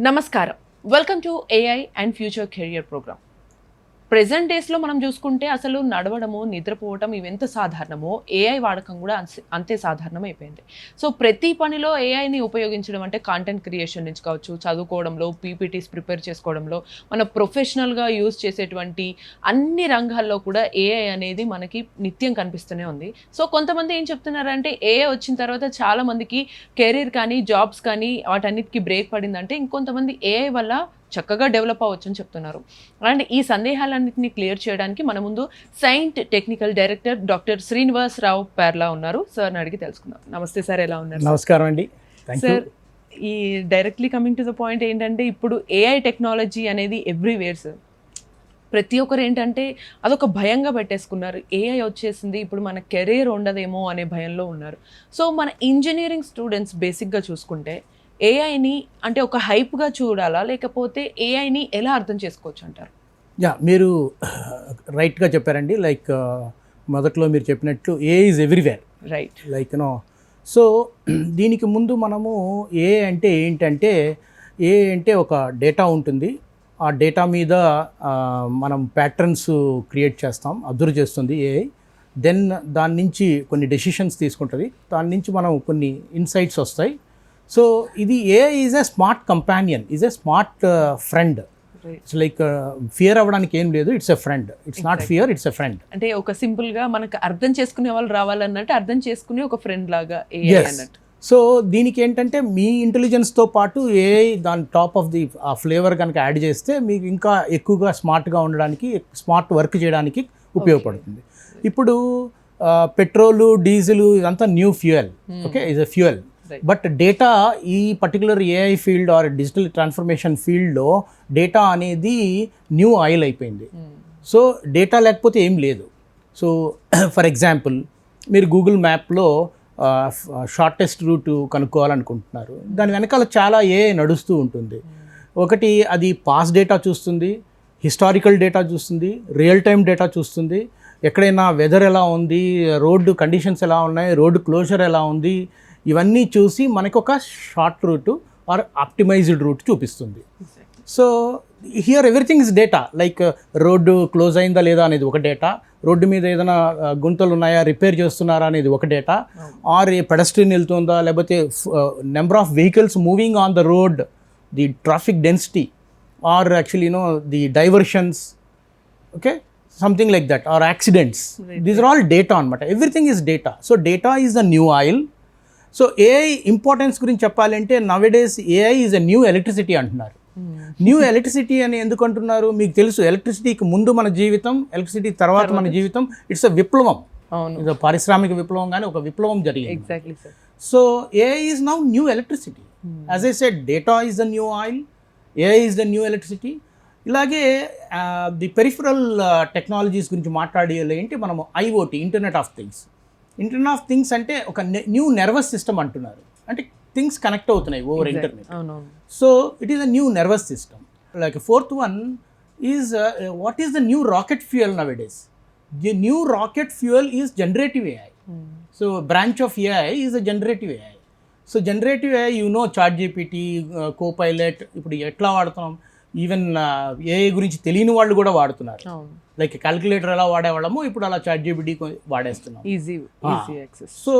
నమస్కారం. Welcome to AI and future career program. Present డేస్లో మనం చూసుకుంటే అసలు నడవడము, నిద్రపోవటం ఇవెంత సాధారణమో ఏఐ వాడకం కూడా అంతే సాధారణం అయిపోయింది. సో ప్రతి పనిలో ఏఐని ఉపయోగించడం అంటే కాంటెంట్ క్రియేషన్ నుంచి కావచ్చు, చదువుకోవడంలో, పీపీటీస్ ప్రిపేర్ చేసుకోవడంలో, మన ప్రొఫెషనల్గా యూజ్ చేసేటువంటి అన్ని రంగాల్లో కూడా ఏఐ అనేది మనకి నిత్యం కనిపిస్తూనే ఉంది. సో కొంతమంది ఏం చెప్తున్నారంటే ఏఐ వచ్చిన తర్వాత చాలా మందికి కెరీర్ కానీ, జాబ్స్ కానీ వాటన్నిటికీ బ్రేక్ పడిందంటే, ఇంకొంతమంది ఏఐ వల్ల చక్కగా డెవలప్ అవ్వచ్చు అని చెప్తున్నారు. అండ్ ఈ సందేహాలన్నింటినీ క్లియర్ చేయడానికి మన ముందు సైంట్ టెక్నికల్ డైరెక్టర్ డాక్టర్ శ్రీనివాసరావు పేర్లా ఉన్నారు. సార్ని అడిగి తెలుసుకుందాం. నమస్తే సార్, ఎలా ఉన్నారు? నమస్కారం అండి. సార్, ఈ directly coming to the point ఏంటంటే, ఇప్పుడు ఏఐ టెక్నాలజీ అనేది ఎవ్రీవేర్ సార్. ప్రతి ఒక్కరు ఏంటంటే అదొక భయంగా పెట్టేసుకున్నారు. ఏఐ వచ్చేసింది, ఇప్పుడు మన కెరీర్ ఉండదేమో అనే భయంలో ఉన్నారు. సో మన ఇంజనీరింగ్ స్టూడెంట్స్ బేసిక్గా చూసుకుంటే ఏఐని అంటే ఒక హైప్గా చూడాలా, లేకపోతే ఏఐని ఎలా అర్థం చేసుకోవచ్చు అంటారు? మీరు రైట్గా చెప్పారండి. మొదట్లో మీరు చెప్పినట్లు ఏ ఈజ్ ఎవ్రీవేర్, రైట్. సో దీనికి ముందు మనము ఏ అంటే ఏంటంటే, ఏ అంటే ఒక డేటా ఉంటుంది. ఆ డేటా మీద మనం ప్యాటర్న్స్ క్రియేట్ చేస్తాం, అబ్జర్వ్ చేస్తుంది ఏఐ. దెన్ దాని నుంచి కొన్ని డెసిషన్స్ తీసుకుంటుంది, దాని నుంచి మనం కొన్ని ఇన్సైట్స్ వస్తాయి. సో ఇది AI is a smart companion, is a smart friend. It's fear అవ్వడానికి ఏం లేదు, it's a friend. It's not fear, it's a friend. అంటే ఒక సింపుల్గా మనకు అర్థం చేసుకునే వాళ్ళు రావాలన్నట్టు అర్థం చేసుకునే ఒక ఫ్రెండ్ లాగా ఏఐ అన్నట్టు. సో దీనికి ఏంటంటే మీ ఇంటెలిజెన్స్తో పాటు ఏఐ దాని టాప్ ఆఫ్ ది ఆ ఫ్లేవర్ కనుక యాడ్ చేస్తే మీకు ఇంకా ఎక్కువగా స్మార్ట్గా ఉండడానికి, స్మార్ట్ వర్క్ చేయడానికి ఉపయోగపడుతుంది. ఇప్పుడు పెట్రోలు, డీజిల్ ఇదంతా new fuel, okay, is a fuel. But data ఈ particular AI field or digital transformation ఫీల్డ్లో డేటా అనేది న్యూ ఆయిల్ అయిపోయింది. సో డేటా లేకపోతే ఏం లేదు. సో ఫర్ ఎగ్జాంపుల్, మీరు గూగుల్ మ్యాప్లో షార్టెస్ట్ రూట్ కనుక్కోవాలనుకుంటున్నారు. దాని వెనకాల చాలా ఏఐ నడుస్తూ ఉంటుంది. ఒకటి అది పాస్ డేటా చూస్తుంది, హిస్టారికల్ డేటా చూస్తుంది, రియల్ టైమ్ డేటా చూస్తుంది, ఎక్కడైనా వెదర్ ఎలా ఉంది, రోడ్డు కండిషన్స్ ఎలా ఉన్నాయి, రోడ్డు క్లోజర్ ఎలా ఉంది, ఇవన్నీ చూసి మనకు ఒక short route or optimised route చూపిస్తుంది. So here everything is data. Road close అయిందా లేదా అనేది ఒక డేటా, రోడ్డు మీద ఏదైనా గుంతలు ఉన్నాయా, రిపేర్ చేస్తున్నారా అనేది ఒక డేటా, ఆర్ ఏ పెడస్ట్రియన్ వెళ్తుందా, లేకపోతే number of vehicles moving on the road, the traffic density, or actually the diversions, okay, something like that, or accidents. These are all data అనమాట. Everything is data. So data is the new oil. So AI importance గురించి చెప్పాలంటే, nowadays AI is a new electricity అంటున్నారు. New electricity అని ఎందుకు అంటున్నారు? మీకు తెలుసు, ఎలక్ట్రిసిటీకి ముందు మన జీవితం, ఎలక్ట్రిసిటీ తర్వాత మన జీవితం. ఇట్స్ ఎ విప్లవం. ఇది పారిశ్రామిక విప్లవం, కానీ ఒక విప్లవం జరిగింది. So AI is now new electricity. As I said, data is the new oil, AI is the new electricity. ఇలాగే ది పెరిఫరల్ టెక్నాలజీస్ గురించి మాట్లాడేది ఏంటి, మనము IoT, internet of things. Internet of things అంటే ఒక న్యూ నర్వస్ సిస్టమ్ అంటున్నారు. అంటే things connect అవుతున్నాయి over internet. So it is a new nervous system. Fourth one is what is the new rocket fuel nowadays? The new rocket fuel is generative AI. So branch of AI is a generative AI. So generative AI, ChatGPT, Copilot ఇప్పుడు ఎట్లా వాడుతున్నాం, even AI గురించి తెలియని వాళ్ళు కూడా వాడుతున్నారు. Calculator ఎలా వాడేవాళ్ళము, ఇప్పుడు అలా చాట్ జీపీటీ వాడేస్తున్నాం. Easy access. సో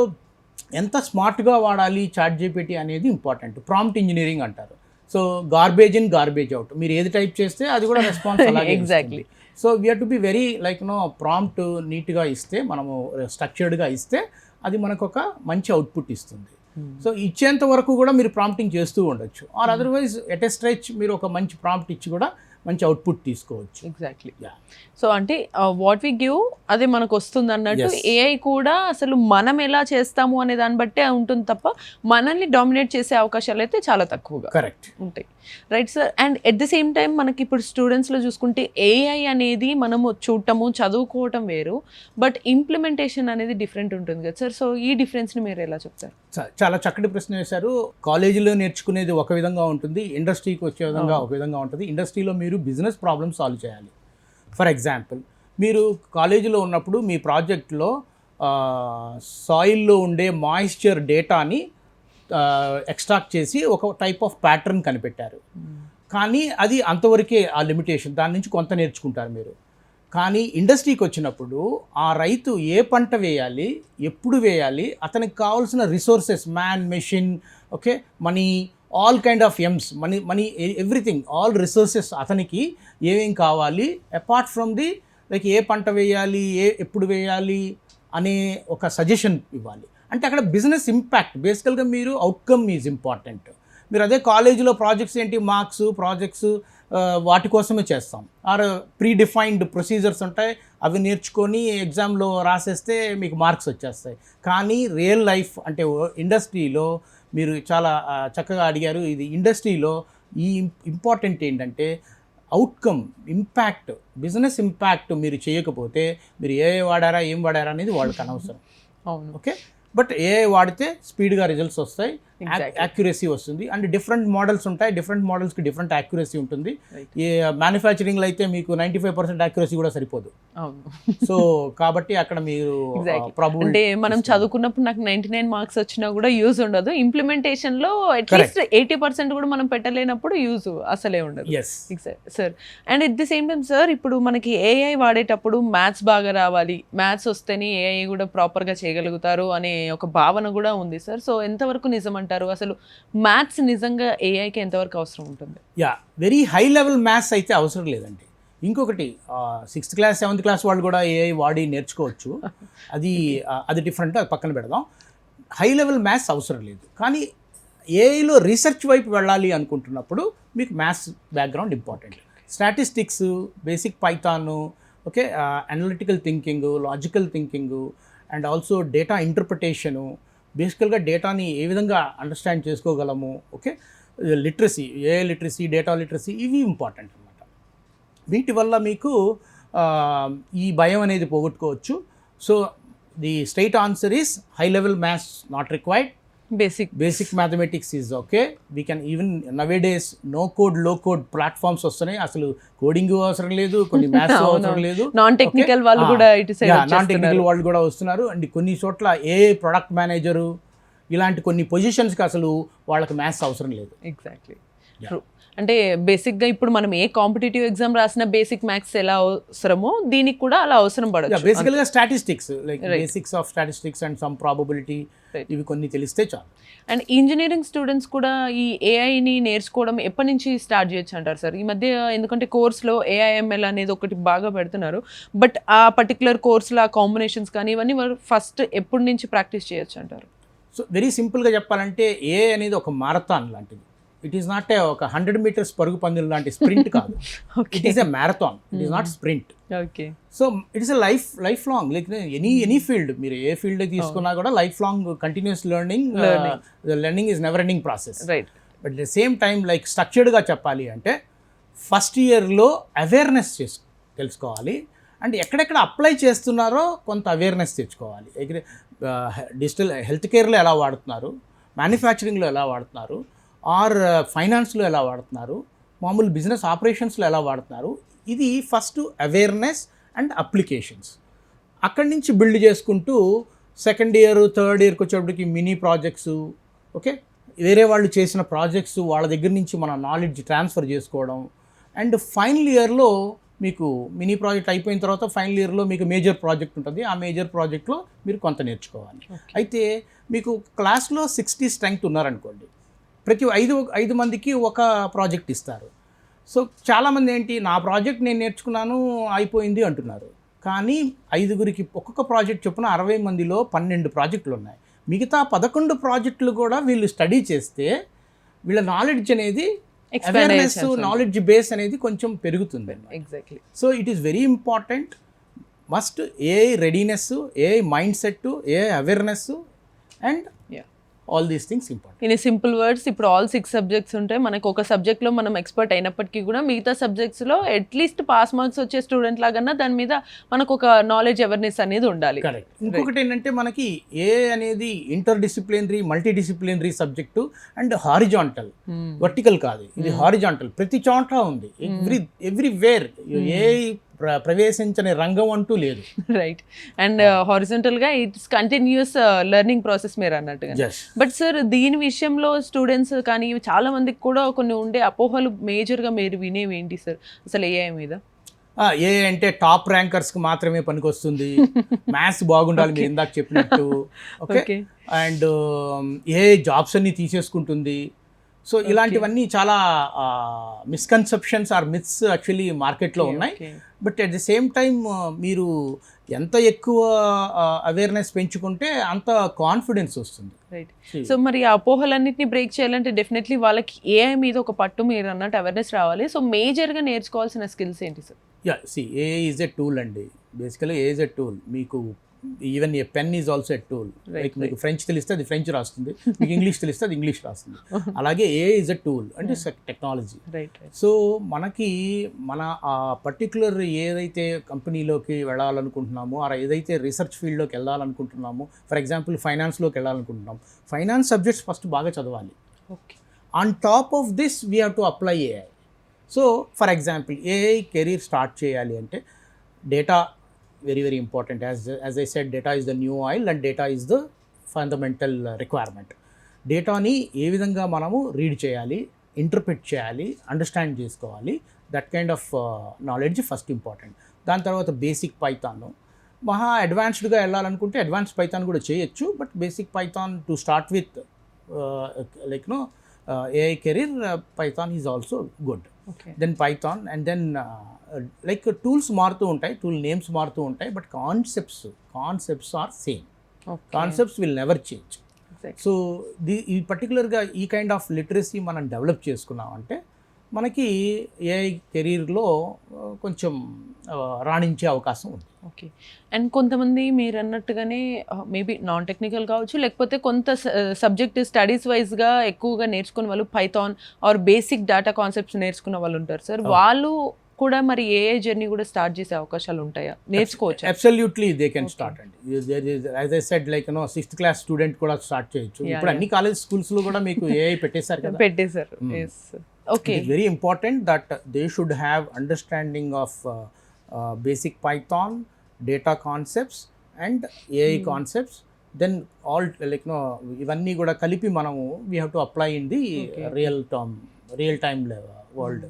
ఎంత స్మార్ట్గా వాడాలి చాట్ జీపీటీ అనేది ఇంపార్టెంట్. ప్రాంప్ట్ ఇంజనీరింగ్ అంటారు. So garbage in, garbage out. మీరు ఏది టైప్ చేస్తే అది కూడా రెస్పాన్స్ అలాగే. Exactly. So we have to be very prompt నీట్గా ఇస్తే, మనము స్ట్రక్చర్డ్గా ఇస్తే అది మనకు ఒక మంచి అవుట్పుట్ ఇస్తుంది. సో ఇచ్చేంత వరకు కూడా మీరు ప్రాంప్టింగ్ చేస్తూ ఉండొచ్చు, or otherwise at a stretch మీరు ఒక మంచి ప్రాంప్ట్ ఇచ్చి కూడా మంచి అవుట్పుట్ తీసుకోవచ్చు. ఎగ్జాక్ట్లీ. సో అంటే వాట్ వి గివ్ అదే మనకు వస్తుంది అన్నట్టు. ఏఐ కూడా అసలు మనం ఎలా చేస్తాము అనే దాన్ని బట్టే ఉంటుంది తప్ప మనల్ని డామినేట్ చేసే అవకాశాలు అయితే చాలా తక్కువగా కరెక్ట్ ఉంటాయి. Right sir. And at the same time మనకి ఇప్పుడు స్టూడెంట్స్లో చూసుకుంటే ఏఐ అనేది మనము చూడటము, చదువుకోవటం వేరు, బట్ ఇంప్లిమెంటేషన్ అనేది డిఫరెంట్ ఉంటుంది కదా సార్. సో ఈ డిఫరెన్స్ని మీరు ఎలా చెప్తారు? చాలా చక్కటి ప్రశ్న వేశారు. కాలేజీలో నేర్చుకునేది ఒక విధంగా ఉంటుంది, ఇండస్ట్రీకి వచ్చే విధంగా ఒక విధంగా ఉంటుంది. ఇండస్ట్రీలో మీరు బిజినెస్ ప్రాబ్లమ్ సాల్వ్ చేయాలి. ఫర్ ఎగ్జాంపుల్, మీరు కాలేజీలో ఉన్నప్పుడు మీ ప్రాజెక్ట్లో సాయిల్లో ఉండే మాయిశ్చర్ డేటాని ఎక్స్ట్రాక్ట్ చేసి ఒక టైప్ ఆఫ్ ప్యాటర్న్ కనిపెట్టారు. కానీ అది అంతవరకే ఆ లిమిటేషన్, దాని నుంచి కొంత నేర్చుకుంటారు మీరు. కానీ ఇండస్ట్రీకి వచ్చినప్పుడు ఆ రైతు ఏ పంట వేయాలి, ఎప్పుడు వేయాలి, అతనికి కావాల్సిన resources, man, machine, okay, money, all kind of Ms, money everything, all resources అతనికి ఏమేం కావాలి, అపార్ట్ ఫ్రమ్ ది లైక్ ఏ పంట వేయాలి, ఎప్పుడు వేయాలి అనే ఒక సజెషన్ ఇవ్వాలి. అంటే అక్కడ బిజినెస్ ఇంపాక్ట్, బేసికల్గా మీరు అవుట్కమ్ ఈజ్ ఇంపార్టెంట్. మీరు అదే కాలేజీలో ప్రాజెక్ట్స్ ఏంటి, మార్క్స్, ప్రాజెక్ట్స్ వాటి కోసమే చేస్తాం. ఆర్ ప్రీ డిఫైన్డ్ ప్రొసీజర్స్ ఉంటాయి, అవి నేర్చుకొని ఎగ్జామ్లో రాసేస్తే మీకు మార్క్స్ వచ్చేస్తాయి. కానీ రియల్ లైఫ్ అంటే ఇండస్ట్రీలో మీరు చాలా చక్కగా అడిగారు. ఇది ఇండస్ట్రీలో ఈ ఇంపార్టెంట్ ఏంటంటే అవుట్కమ్, ఇంపాక్ట్, బిజినెస్ ఇంపాక్ట్ మీరు చేయకపోతే మీరు ఏ వాడారా ఏం వాడారా అనేది వాళ్ళకి అనవసరం. అవును. ఓకే, బట్ ఏ వాడితే స్పీడ్గా రిజల్ట్స్ వస్తాయి, యాక్యురసీ వస్తుంది. అండ్ డిఫరెంట్ మోడల్స్ ఉంటాయి, డిఫరెంట్ మోడల్స్కి డిఫరెంట్ యాక్యురసీ ఉంటుంది. ఈ మ్యానుఫ్యాక్చరింగ్లో అయితే మీకు 95% యాక్యురసీ కూడా సరిపోదు. సో కాబట్టి అక్కడ మీరు అంటే మనం చదువుకున్నప్పుడు నాకు 99 మార్క్స్ వచ్చినా కూడా యూజ్ ఉండదు, ఇంప్లిమెంటేషన్ లో అట్లీస్ట్ 80% కూడా మనం పెట్టలేనప్పుడు యూజ్ అసలే ఉండదు. Sir, and at the same time sir, ఇప్పుడు మనకి ఏఐ వాడేటప్పుడు మ్యాథ్స్ బాగా రావాలి, మ్యాథ్స్ వస్తేనే ఏఐ కూడా ప్రాపర్ గా చేయగలుగుతారు అనే ఒక భావన కూడా ఉంది సార్. సో ఎంతవరకు నిజం అంటారు? అసలు మ్యాథ్స్ నిజంగా ఏఐకి ఎంతవరకు అవసరం ఉంటుంది? వెరీ హై లెవెల్ మ్యాథ్స్ అయితే అవసరం లేదండి. ఇంకొకటి 6th క్లాస్ 7th క్లాస్ వాళ్ళు కూడా ఏఐ వాడి నేర్చుకోవచ్చు, అది డిఫరెంట్, అది పక్కన పెడదాం. హై లెవెల్ మ్యాథ్స్ అవసరం లేదు. కానీ ఏఐలో రీసెర్చ్ వైపు వెళ్ళాలి అనుకుంటున్నప్పుడు మీకు maths background important. Statistics, basic python, okay, analytical thinking, logical thinking, and also data interpretation, బేసికల్గా డేటాని ఏ విధంగా అండర్స్టాండ్ చేసుకోగలము, okay, literacy, AI literacy, data literacy, ఇవి ఇంపార్టెంట్ అనమాట. వీటి వల్ల మీకు ఈ భయం అనేది పోగొట్టుకోవచ్చు. So the straight answer is high level maths not required, basic mathematics is okay. We can even nowadays no code, low code platforms వస్తున్నాయి, అసలు కోడింగ్ అవసరం లేదు, కొన్ని మ్యాథ్స్ అవసరం లేదు, నాన్ టెక్నికల్ వాళ్ళు కూడా వస్తున్నారు. అండ్ కొన్ని చోట్ల ఏ ప్రొడక్ట్ మేనేజరు ఇలాంటి కొన్ని పొజిషన్స్కి అసలు వాళ్ళకి మ్యాథ్స్ అవసరం లేదు. Exactly, true. అంటే బేసిక్గా ఇప్పుడు మనం ఏ కాంపిటేటివ్ ఎగ్జామ్ రాసిన బేసిక్ మ్యాథ్స్ ఎలా అవసరమో దీనికి కూడా అలా అవసరం పడదు. బేసికల్గా statistics, like basics of statistics and some probability, ఇవి కొన్ని తెలిస్తే చాలు. అండ్ ఇంజనీరింగ్ స్టూడెంట్స్ కూడా ఈ ఏఐని నేర్చుకోవడం ఎప్పటి నుంచి స్టార్ట్ చేయొచ్చు అంటారు సార్? ఈ మధ్య ఎందుకంటే కోర్స్లో ఏఐఎంఎల్ అనేది ఒకటి బాగా పెడుతున్నారు, బట్ ఆ పర్టికులర్ కోర్సులో ఆ కాంబినేషన్స్ కానీ ఇవన్నీ ఫస్ట్ ఎప్పటి నుంచి ప్రాక్టీస్ చేయొచ్చు అంటారు? సో వెరీ సింపుల్గా చెప్పాలంటే ఏఐ అనేది ఒక మారథాన్ లాంటిది. ఇట్ ఈస్ నాట్ ఒక 100 మీటర్స్ పరుగు పందెం లాంటి స్ప్రింట్ కాదు. It is a marathon, it is not sprint. Okay, so it is a life long, like any field, మీరు ఏ ఫీల్డ్ తీసుకున్నా కూడా life long continuous learning is never ending process. Right. But at the same time like స్ట్రక్చర్డ్గా చెప్పాలి అంటే first ఇయర్లో awareness తెలుసుకోవాలి, and ఎక్కడెక్కడ అప్లై చేస్తున్నారో కొంత అవేర్నెస్ తెచ్చుకోవాలి. డిజిటల్ హెల్త్ కేర్లో ఎలా వాడుతున్నారు, మ్యానుఫ్యాక్చరింగ్లో ఎలా వాడుతున్నారు, ఆర్ ఫైనాన్స్లో ఎలా వాడుతున్నారు, మామూలు బిజినెస్ ఆపరేషన్స్లో ఎలా వాడుతున్నారు, ఇది ఫస్ట్ అవేర్నెస్ అండ్ అప్లికేషన్స్. అక్కడి నుంచి బిల్డ్ చేసుకుంటూ సెకండ్ ఇయర్, థర్డ్ ఇయర్కి వచ్చేప్పటికి మినీ ప్రాజెక్ట్స్, ఓకే, వేరే వాళ్ళు చేసిన ప్రాజెక్ట్స్ వాళ్ళ దగ్గర నుంచి మన నాలెడ్జ్ ట్రాన్స్ఫర్ చేసుకోవడం. అండ్ ఫైనల్ ఇయర్లో మీకు మినీ ప్రాజెక్ట్ అయిపోయిన తర్వాత ఫైనల్ ఇయర్లో మీకు మేజర్ ప్రాజెక్ట్ ఉంటుంది, ఆ మేజర్ ప్రాజెక్ట్లో మీరు కొంత నేర్చుకోవాలి. అయితే మీకు క్లాస్లో 60 స్ట్రెంగ్త్ ఉన్నారనుకోండి, ప్రతి 5 మందికి ఒక ప్రాజెక్ట్ ఇస్తారు. సో చాలామంది ఏంటి, నా ప్రాజెక్ట్ నేను నేర్చుకున్నాను అయిపోయింది అంటున్నారు. కానీ 5గురికి ఒక్కొక్క ప్రాజెక్ట్ చొప్పున 60 మందిలో 12 ప్రాజెక్టులు ఉన్నాయి. మిగతా 11 ప్రాజెక్టులు కూడా వీళ్ళు స్టడీ చేస్తే వీళ్ళ నాలెడ్జ్ అనేది, అవేర్నెస్, నాలెడ్జ్ బేస్ అనేది కొంచెం పెరుగుతుంది. Exactly. So it is very important, must AI readiness, AI mind set, AI awareness, and all these things important. In simple words, ఇప్పుడు ఆల్ 6 సబ్జెక్ట్స్ ఉంటాయి, మనకు ఒక సబ్జెక్ట్లో మనం ఎక్స్పర్ట్ అయినప్పటికీ కూడా మిగతా సబ్జెక్ట్స్లో అట్లీస్ట్ పాస్ మార్క్స్ వచ్చే స్టూడెంట్ లాగన్నా దాని మీద మనకు ఒక నాలెడ్జ్, అవేర్నెస్ అనేది ఉండాలి. కరెక్ట్. ఇంకొకటి ఏంటంటే మనకి ఏఐ అనేది inter disciplinary, multi disciplinary subject and horizontal, vertical కాదు, ఇది హారిజాంటల్, ప్రతి చోట ఉంది, ఎవ్రీవేర్. ఏఐ ప్రవేశించని రంగం అంటూ లేదు. రైట్. అండ్ హారిజంటల్గా ఇట్స్ కంటిన్యూస్ లెర్నింగ్ ప్రాసెస్ మీరు అన్నట్టుగా. Yes. బట్ సార్ దీని విషయంలో స్టూడెంట్స్ కానీ చాలా మందికి కూడా కొన్ని ఉండే అపోహలు మేజర్గా మీరు వినేవి ఏంటి సార్ అసలు ఏఐ మీద? ఏ అంటే టాప్ ర్యాంకర్స్కి మాత్రమే పనికొస్తుంది, మ్యాథ్స్ బాగుండాలి మీరు ఇందాక చెప్పినట్టు, ఓకే, అండ్ ఏ జాబ్స్ అన్ని తీసేసుకుంటుంది. సో ఇలాంటివన్నీ చాలా మిస్కన్సెప్షన్స్ ఆర్ మిత్స్ యాక్చువల్లీ మార్కెట్లో ఉన్నాయి. But at the same time మీరు ఎంత ఎక్కువ అవేర్నెస్ పెంచుకుంటే అంత కాన్ఫిడెన్స్ వస్తుంది. రైట్. సో మరి ఆ అపోహలన్నింటినీ బ్రేక్ చేయాలంటే డెఫినెట్లీ వాళ్ళకి ఏఐ మీద ఒక పట్టు మీరు అన్నట్టు అవేర్నెస్ రావాలి. సో మేజర్గా నేర్చుకోవాల్సిన స్కిల్స్ ఏంటి sir? AI is a tool అండి. Basically AI is a tool. మీకు even a pen is also a tool. Like మీకు ఫ్రెంచ్ తెలిస్తే అది ఫ్రెంచ్ రాస్తుంది, మీకు ఇంగ్లీష్ తెలిస్తే అది ఇంగ్లీష్ రాస్తుంది. అలాగే ఏ ఈజ్ ఎ టూల్ అంటే టెక్నాలజీ. సో మనకి మన ఆ పర్టికులర్ ఏదైతే కంపెనీలోకి వెళ్ళాలనుకుంటున్నామో ఆ ఏదైతే రీసెర్చ్ ఫీల్డ్లోకి వెళ్ళాలనుకుంటున్నామో, ఫర్ ఎగ్జాంపుల్ ఫైనాన్స్లోకి వెళ్ళాలనుకుంటున్నాం, ఫైనాన్స్ సబ్జెక్ట్స్ ఫస్ట్ బాగా చదవాలి. Okay. On top of this we have to apply AI. So for example AI career start చేయాలి అంటే data very very important. As I said, data is the new oil and data is the fundamental requirement. డేటాని ఏ విధంగా మనము read చేయాలి, interpret చేయాలి, understand చేసుకోవాలి, that kind of knowledge first important. దాని తర్వాత బేసిక్ పైథాన్. మహా అడ్వాన్స్డ్గా వెళ్ళాలనుకుంటే అడ్వాన్స్ పైథాన్ కూడా చేయొచ్చు, but basic Python to start with like no AI career, Python is also good. Okay. Then Python and then like tools మారుతూ ఉంటాయి, tool names మారుతూ ఉంటాయి, but concepts are same. Okay. Concepts will never change. Exactly. So ఈ పర్టికులర్గా ఈ kind of literacy మనం develop చేసుకున్నామంటే మనకి ఏఐ కెరీర్లో కొంచెం రాణించే అవకాశం ఉంది. ఓకే. అండ్ కొంతమంది మీరు అన్నట్టుగానే మేబీ నాన్ టెక్నికల్ కావచ్చు, లేకపోతే కొంత సబ్జెక్ట్ స్టడీస్ వైజ్గా ఎక్కువగా నేర్చుకున్న వాళ్ళు Python or basic data concepts నేర్చుకున్న వాళ్ళు ఉంటారు సార్. వాళ్ళు కూడా మరి ఏఐ జర్నీ కూడా స్టార్ట్ చేసే అవకాశాలు ఉంటాయా? నేర్చుకోవచ్చు? అబ్సల్యూట్లీ దే కెన్ స్టార్ట్ అండి. As I said, like no 6th class student కూడా స్టార్ట్ చేయొచ్చు. ఇప్పుడు అన్ని కాలేజ్ స్కూల్స్లో కూడా మీకు ఏఐ పెట్టేశారు కదా. పెట్టేశారు. Okay. It is very important that they should have understanding of basic Python, data concepts and AI concepts. Then all like no ivanni kuda kalipi manamu we have to apply in the real time world.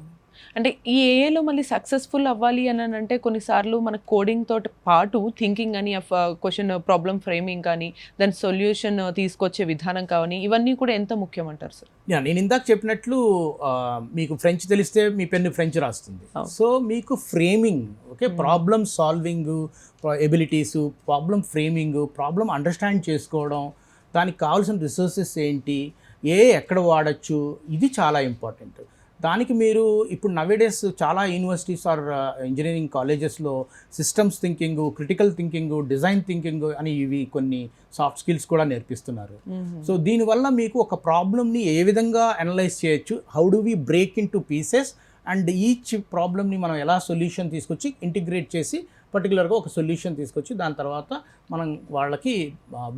అంటే ఈ ఏఐలో మళ్ళీ successful అవ్వాలి అని అంటే కొన్నిసార్లు మన coding తోటి పాటు థింకింగ్ అని, క్వశ్చన్ ప్రాబ్లమ్ ఫ్రేమింగ్ కానీ, దాని సొల్యూషన్ తీసుకొచ్చే విధానం కానీ, ఇవన్నీ కూడా ఎంత ముఖ్యం అంటారు సార్? నేను ఇందాక చెప్పినట్లు మీకు ఫ్రెంచ్ తెలిస్తే మీ పెన్ను ఫ్రెంచ్ రాస్తుంది. సో మీకు framing, okay, problem solving abilities, problem framing, problem understand చేసుకోవడం, దానికి కావాల్సిన రిసోర్సెస్ ఏంటి, ఎక్కడ వాడచ్చు, ఇది చాలా ఇంపార్టెంట్. దానికి మీరు ఇప్పుడు నవేడేస్ చాలా యూనివర్సిటీస్ ఆర్ ఇంజనీరింగ్ కాలేజెస్లో systems thinking, critical thinking, design thinking అని ఇవి కొన్ని సాఫ్ట్ స్కిల్స్ కూడా నేర్పిస్తున్నారు. సో దీనివల్ల మీకు ఒక ప్రాబ్లమ్ని ఏ విధంగా అనలైజ్ చేయొచ్చు, how do we break into pieces and each ప్రాబ్లమ్ని మనం ఎలా సొల్యూషన్ తీసుకొచ్చి ఇంటిగ్రేట్ చేసి పర్టికులర్గా ఒక సొల్యూషన్ తీసుకొచ్చి దాని తర్వాత మనం వాళ్ళకి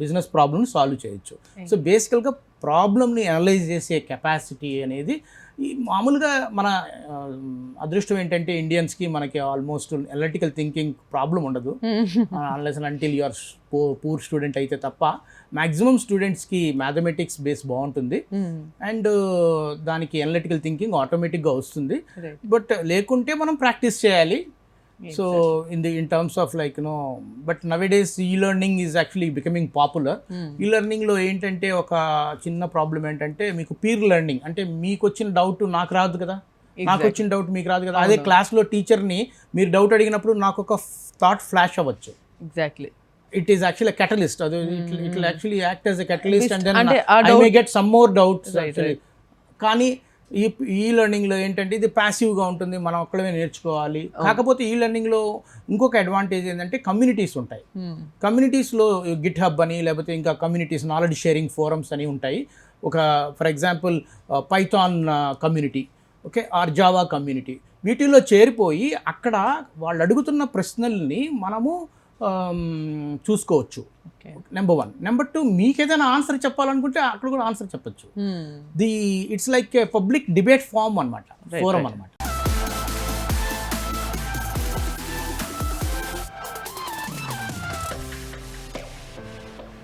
బిజినెస్ ప్రాబ్లమ్ని సాల్వ్ చేయొచ్చు. సో బేసికల్గా ప్రాబ్లమ్ని అనలైజ్ చేసే కెపాసిటీ అనేది ఈ మామూలుగా మన అదృష్టం ఏంటంటే ఇండియన్స్కి మనకి ఆల్మోస్ట్ అనలిటికల్ థింకింగ్ ప్రాబ్లం ఉండదు, unless and until you're poor student అయితే తప్ప. మ్యాక్సిమం స్టూడెంట్స్కి మ్యాథమెటిక్స్ బేస్ బాగుంటుంది అండ్ దానికి అనలిటికల్ థింకింగ్ ఆటోమేటిక్గా వస్తుంది. బట్ లేకుంటే మనం ప్రాక్టీస్ చేయాలి. So in terms of like but nowadays e-learning is actually becoming popular. E-learning లో ఏంటంటే ఒక చిన్న ప్రాబ్లం ఏంటంటే మీకు పీర్ లెర్నింగ్ అంటే మీకు వచ్చిన డౌట్ నాకు రాదు కదా, నాకు వచ్చిన డౌట్ మీకు రాదు కదా. అదే క్లాస్లో టీచర్ని మీరు డౌట్ అడిగినప్పుడు నాకు ఒక థాట్ ఫ్లాష్ అవ్వచ్చు. Exactly. It is actually a catalyst. It will actually act as a catalyst and then I may get some more doubts actually. కానీ ఈ లెర్నింగ్లో ఏంటంటే ఇది ప్యాసివ్గా ఉంటుంది, మనం ఒక్కడమే నేర్చుకోవాలి. కాకపోతే ఈ లెర్నింగ్లో ఇంకొక అడ్వాంటేజ్ ఏంటంటే కమ్యూనిటీస్ ఉంటాయి. కమ్యూనిటీస్లో గిట్ హబ్ అని లేకపోతే ఇంకా కమ్యూనిటీస్ నాలెడ్జ్ షేరింగ్ ఫోరమ్స్ అని ఉంటాయి. ఒక for example Python community, okay, or Java community, వీటిల్లో చేరిపోయి అక్కడ వాళ్ళు అడుగుతున్న ప్రశ్నల్ని మనము చూసుకోవచ్చు. నెంబర్ 1. నెంబర్ 2, మీకు ఏదైనా ఆన్సర్ చెప్పాలనుకుంటే అక్కడ కూడా ఆన్సర్ చెప్పచ్చు. It's like a public debate forum అనమాట, ఫోరం అనమాట.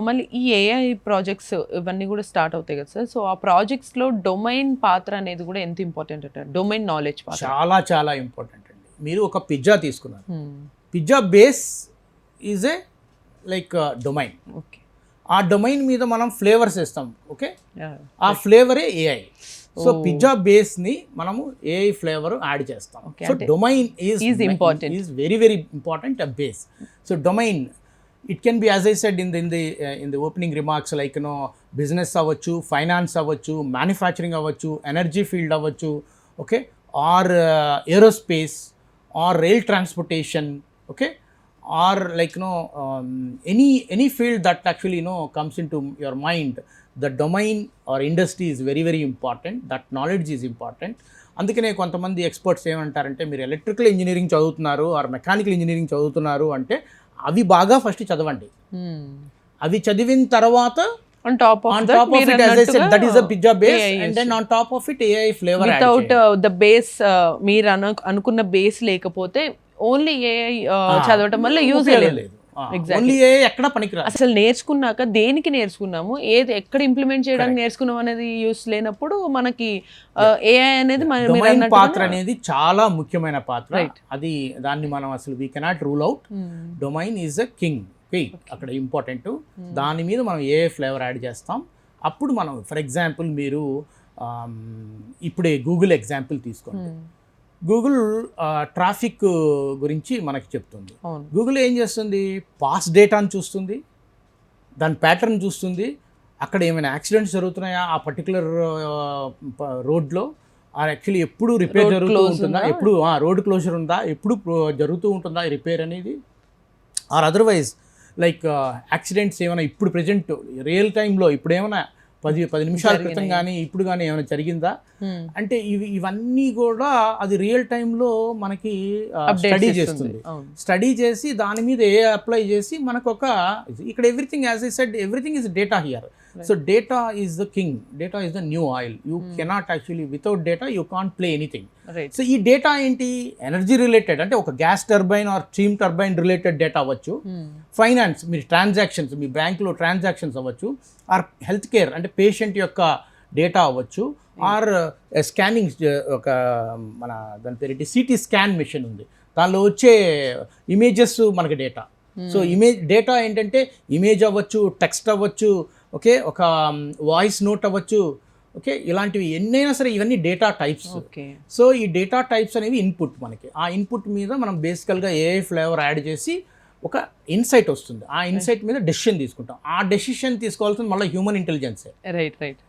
మళ్ళీ ఈ ఏఐ ప్రాజెక్ట్స్ ఇవన్నీ కూడా స్టార్ట్ అవుతాయి కదా సార్. సో ఆ ప్రాజెక్ట్స్లో డొమైన్ పాత్ర అనేది కూడా ఎంత ఇంపార్టెంట్ అంటారు? డొమైన్ నాలెడ్జ్ పాత్ర చాలా చాలా ఇంపార్టెంట్ అండి. మీరు ఒక పిజ్జా తీసుకున్నారు, pizza base is a like domain. Okay, ఆ డొమైన్ మీద మనం ఫ్లేవర్స్ వేస్తాం. ఓకే, ఆ ఫ్లేవరే ఏఐ. సో పిజ్జా బేస్ ని మనము ఏఐ ఫ్లేవర్ యాడ్ చేస్తాం. So domain is important, is very very important a base. So domain it can be, as I said in the opening remarks, like business అవ్వచ్చు, finance అవ్వచ్చు, manufacturing అవ్వచ్చు, energy field అవ్వచ్చు, okay, or aerospace, or rail transportation, okay, or like any field that actually comes into your mind, the domain or industry is very very important. That knowledge is important. అందుకనే కొంతమంది experts ఏమంటారంటే, మీరు electrical engineering చదువుతున్నారు or mechanical engineering చదువుతున్నారు అంటే అవి బాగా first చదవండి. అవి చదివిన తర్వాత on top of it, as I said, that is a pizza base, and then on top of it AI flavor without the base, మీరు అనుకున్న బేస్ లేకపోతే ఓన్లీ ఏఐ చదవటం వల్ల యూజ్ లేదు. ఓన్లీ ఏఐ ఎక్కడ పనికిరాదు. అసలు నేర్చుకున్నాక దేనికి నేర్చుకున్నాము, ఏది ఎక్కడ ఇంప్లిమెంట్ చేయడానికి నేర్చుకున్నాం అనేది యూస్ లేనప్పుడు మనకి ఏఐ అనేది డొమైన్ పాత్ర అనేది చాలా ముఖ్యమైన పాత్ర. అది దాన్ని మనం అసలు we cannot rule out. Domain is a king. అక్కడ ఇంపార్టెంట్. దాని మీద మనం ఏఐ ఫ్లేవర్ యాడ్ చేస్తాం. అప్పుడు మనం ఫర్ ఎగ్జాంపుల్ మీరు ఇప్పుడే గూగుల్ ఎగ్జాంపుల్ తీసుకోండి. గూగుల్ ట్రాఫిక్ గురించి మనకి చెప్తుంది. గూగుల్ ఏం చేస్తుంది, పాస్ డేటాను చూస్తుంది, దాని ప్యాటర్న్ చూస్తుంది, అక్కడ ఏమైనా యాక్సిడెంట్స్ జరుగుతున్నాయా ఆ పర్టికులర్ రోడ్లో, యాక్చువల్లీ ఎప్పుడు రిపేర్ జరుగుతూ ఉంటుందా, ఎప్పుడు రోడ్ క్లోజర్ ఉందా, ఎప్పుడు జరుగుతూ ఉంటుందా ఈ రిపేర్ అనేది, ఆర్ అదర్వైజ్ లైక్ యాక్సిడెంట్స్ ఏమైనా ఇప్పుడు ప్రజెంట్ రియల్ టైంలో ఇప్పుడు ఏమైనా 10 నిమిషాల క్రితం కానీ ఇప్పుడు కానీ ఏమైనా జరిగిందా అంటే ఇవన్నీ కూడా అది రియల్ టైంలో మనకి స్టడీ చేస్తుంది. స్టడీ చేసి దాని మీద అప్లై చేసి మనకు ఒక ఇక్కడ everything, as I said, everything is data here. So data is the king, data is the new oil. You cannot actually without data you can't play anything. So ఈ data ఏంటి, energy related అంటే ఒక gas turbine or steam turbine related data అవ్వచ్చు, finance మీరు transactions మీ బ్యాంకులో transactions అవ్వచ్చు, or health care అంటే పేషెంట్ యొక్క డేటా అవ్వచ్చు, ఆర్ స్కానింగ్ ఒక మన దాని పేరు సిటీ స్కాన్ మిషన్ ఉంది, దానిలో వచ్చే ఇమేజెస్ మనకి డేటా. సో ఇమేజ్ డేటా ఏంటంటే ఇమేజ్ అవ్వచ్చు, టెక్స్ట్ అవ్వచ్చు, ఓకే, ఒక వాయిస్ నోట్ అవ్వచ్చు, ఓకే, ఇలాంటివి ఎన్నైనా సరే ఇవన్నీ డేటా టైప్స్. సో ఈ డేటా టైప్స్ అనేవి ఇన్పుట్ మనకి. ఆ ఇన్పుట్ మీద మనం బేసికల్గా ఏఐ ఫ్లేవర్ యాడ్ చేసి ఒక ఇన్సైట్ వస్తుంది. ఆ ఇన్సైట్ మీద డెసిషన్ తీసుకుంటాం. ఆ డెసిషన్ తీసుకోవాల్సింది మళ్ళీ హ్యూమన్ ఇంటెలిజెన్సే. రైట్